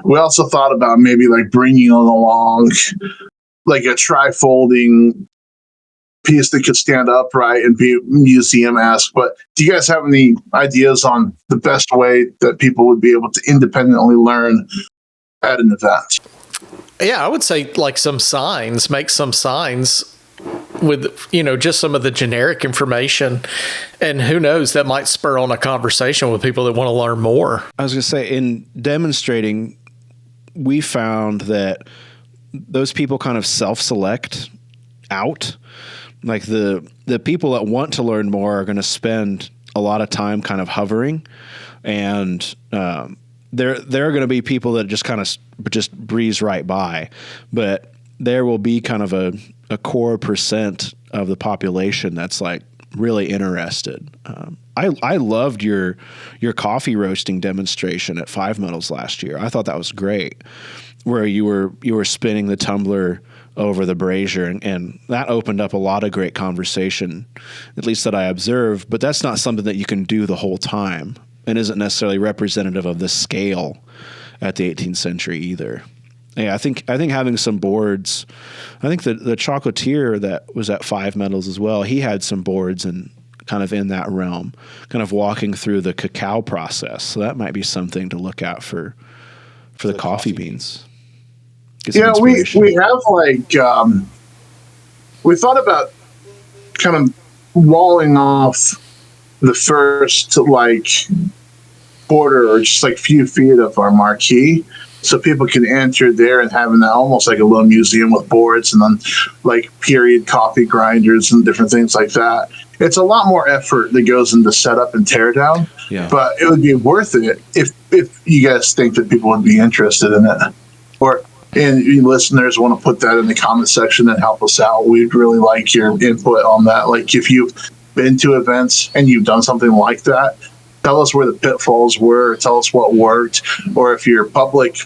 We also thought about maybe bringing along a tri-folding piece that could stand upright and be museum-esque. But do you guys have any ideas on the best way that people would be able to independently learn at an event? Yeah, I would say some signs, make some signs with, just some of the generic information, and who knows, that might spur on a conversation with people that want to learn more. I was going to say, in demonstrating, we found that those people kind of self-select out. The people that want to learn more are going to spend a lot of time kind of hovering, and there are going to be people that just kind of just breeze right by, but there will be kind of a core percent of the population that's really interested. I loved your coffee roasting demonstration at 5 Metals last year. I thought that was great, where you were spinning the tumbler over the brazier, and that opened up a lot of great conversation, at least that I observed. But that's not something that you can do the whole time, and isn't necessarily representative of the scale at the 18th century either. Yeah, I think having some boards. I think the chocolatier that was at 5 Metals as well, he had some boards and kind of in that realm, kind of walking through the cacao process. So that might be something to look at for the coffee beans. Get some inspiration. We have like we thought about kind of walling off the first like quarter or just like few feet of our marquee, so people can enter there and having that almost like a little museum with boards and then like period coffee grinders and different things like that. It's a lot more effort that goes into setup and tear down, but it would be worth it if you guys think that people would be interested in it, and you listeners want to put that in the comment section and help us out. We'd really like your input on that. Like if you've been to events and you've done something like that, tell us where the pitfalls were, tell us what worked, or if you're public,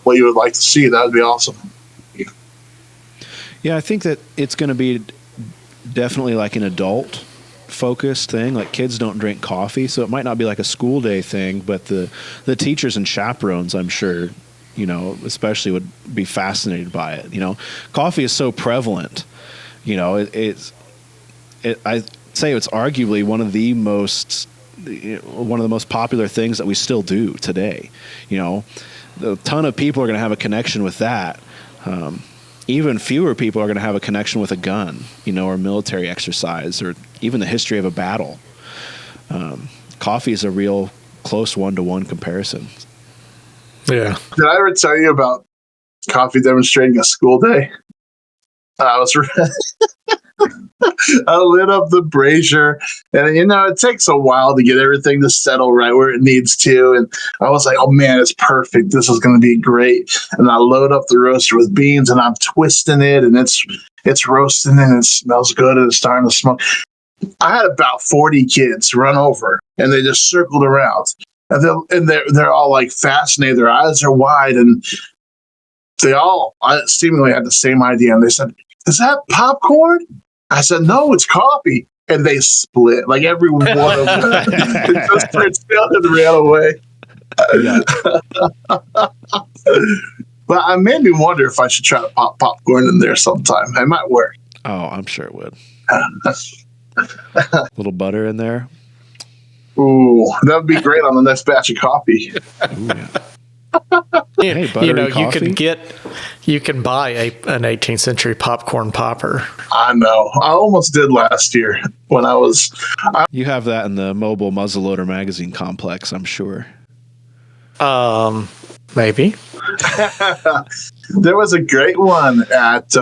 what you would like to see. That would be awesome. Yeah, I think that it's going to be definitely like an adult focused thing. Like kids don't drink coffee, so it might not be like a school day thing, but the teachers and chaperones, I'm sure, especially would be fascinated by it. Coffee is so prevalent. I'd say it's arguably one of the most popular things that we still do today. A ton of people are going to have a connection with that. Even fewer people are going to have a connection with a gun, or military exercise, or even the history of a battle. Coffee is a real close one-to-one comparison. Yeah. Did I ever tell you about coffee demonstrating a school day? I was I lit up the brazier, and it takes a while to get everything to settle right where it needs to. And I was like, "Oh man, it's perfect. This is going to be great." And I load up the roaster with beans, and I'm twisting it, and it's roasting, and it smells good, and it's starting to smoke. I had about 40 kids run over, and they just circled around, and they're all like fascinated. Their eyes are wide, and they all seemingly had the same idea. And they said, "Is that popcorn?" I said, "No, it's coffee." And they split, like every one of them. They just turned still and ran away. But I made me wonder if I should try to pop popcorn in there sometime. It might work. Oh, I'm sure it would. A little butter in there. Ooh, that would be great on the next batch of coffee. Ooh, yeah. Hey, you can buy an 18th century popcorn popper. I know. I almost did last year when I was. You have that in the mobile muzzleloader magazine complex, I'm sure. Maybe. There was a great one at.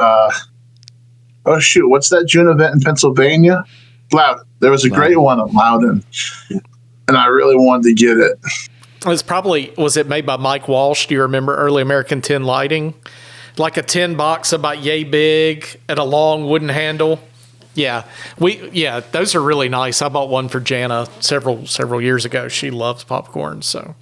What's that June event in Pennsylvania? Loudon. There was a great one at Loudon, and I really wanted to get it. Was it made by Mike Walsh? Do you remember Early American Tin Lighting? Like a tin box about yay big and a long wooden handle. Yeah. Those are really nice. I bought one for Jana several years ago. She loves popcorn, so.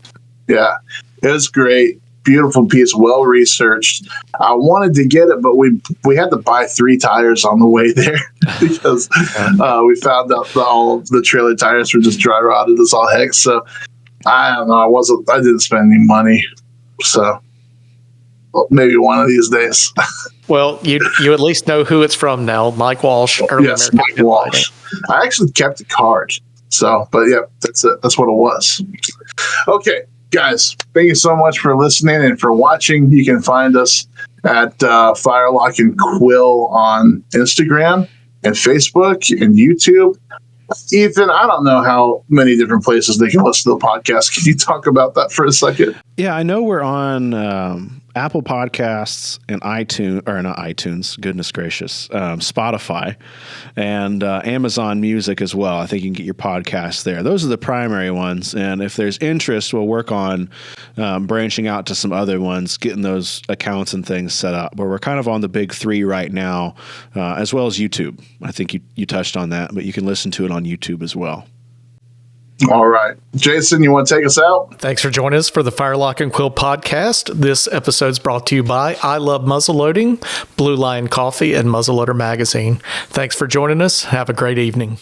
Yeah. It was great. Beautiful piece, well researched. I wanted to get it, but we had to buy 3 tires on the way there because we found out that all of the trailer tires were just dry rotted as all heck. So I don't know. I didn't spend any money, so maybe one of these days. Well, you at least know who it's from now. Mike Walsh. Yes, Mike Walsh. I actually kept the card. So, but yeah, that's it. That's what it was. Okay, guys, thank you so much for listening and for watching. You can find us at Firelock and Quill on Instagram and Facebook and YouTube. Ethan, I don't know how many different places they can listen to the podcast. Can you talk about that for a second? Yeah, I know we're on Apple Podcasts and iTunes, or not iTunes, goodness gracious, Spotify, and Amazon Music as well. I think you can get your podcasts there. Those are the primary ones, and if there's interest, we'll work on branching out to some other ones, getting those accounts and things set up. But we're kind of on the big 3 right now, as well as YouTube. I think you touched on that, but you can listen to it on YouTube as well. All right. Jason, you want to take us out? Thanks for joining us for the Firelock and Quill podcast. This episode's brought to you by I Love Muzzleloading, Blue Lion Coffee, and Muzzleloader Magazine. Thanks for joining us. Have a great evening.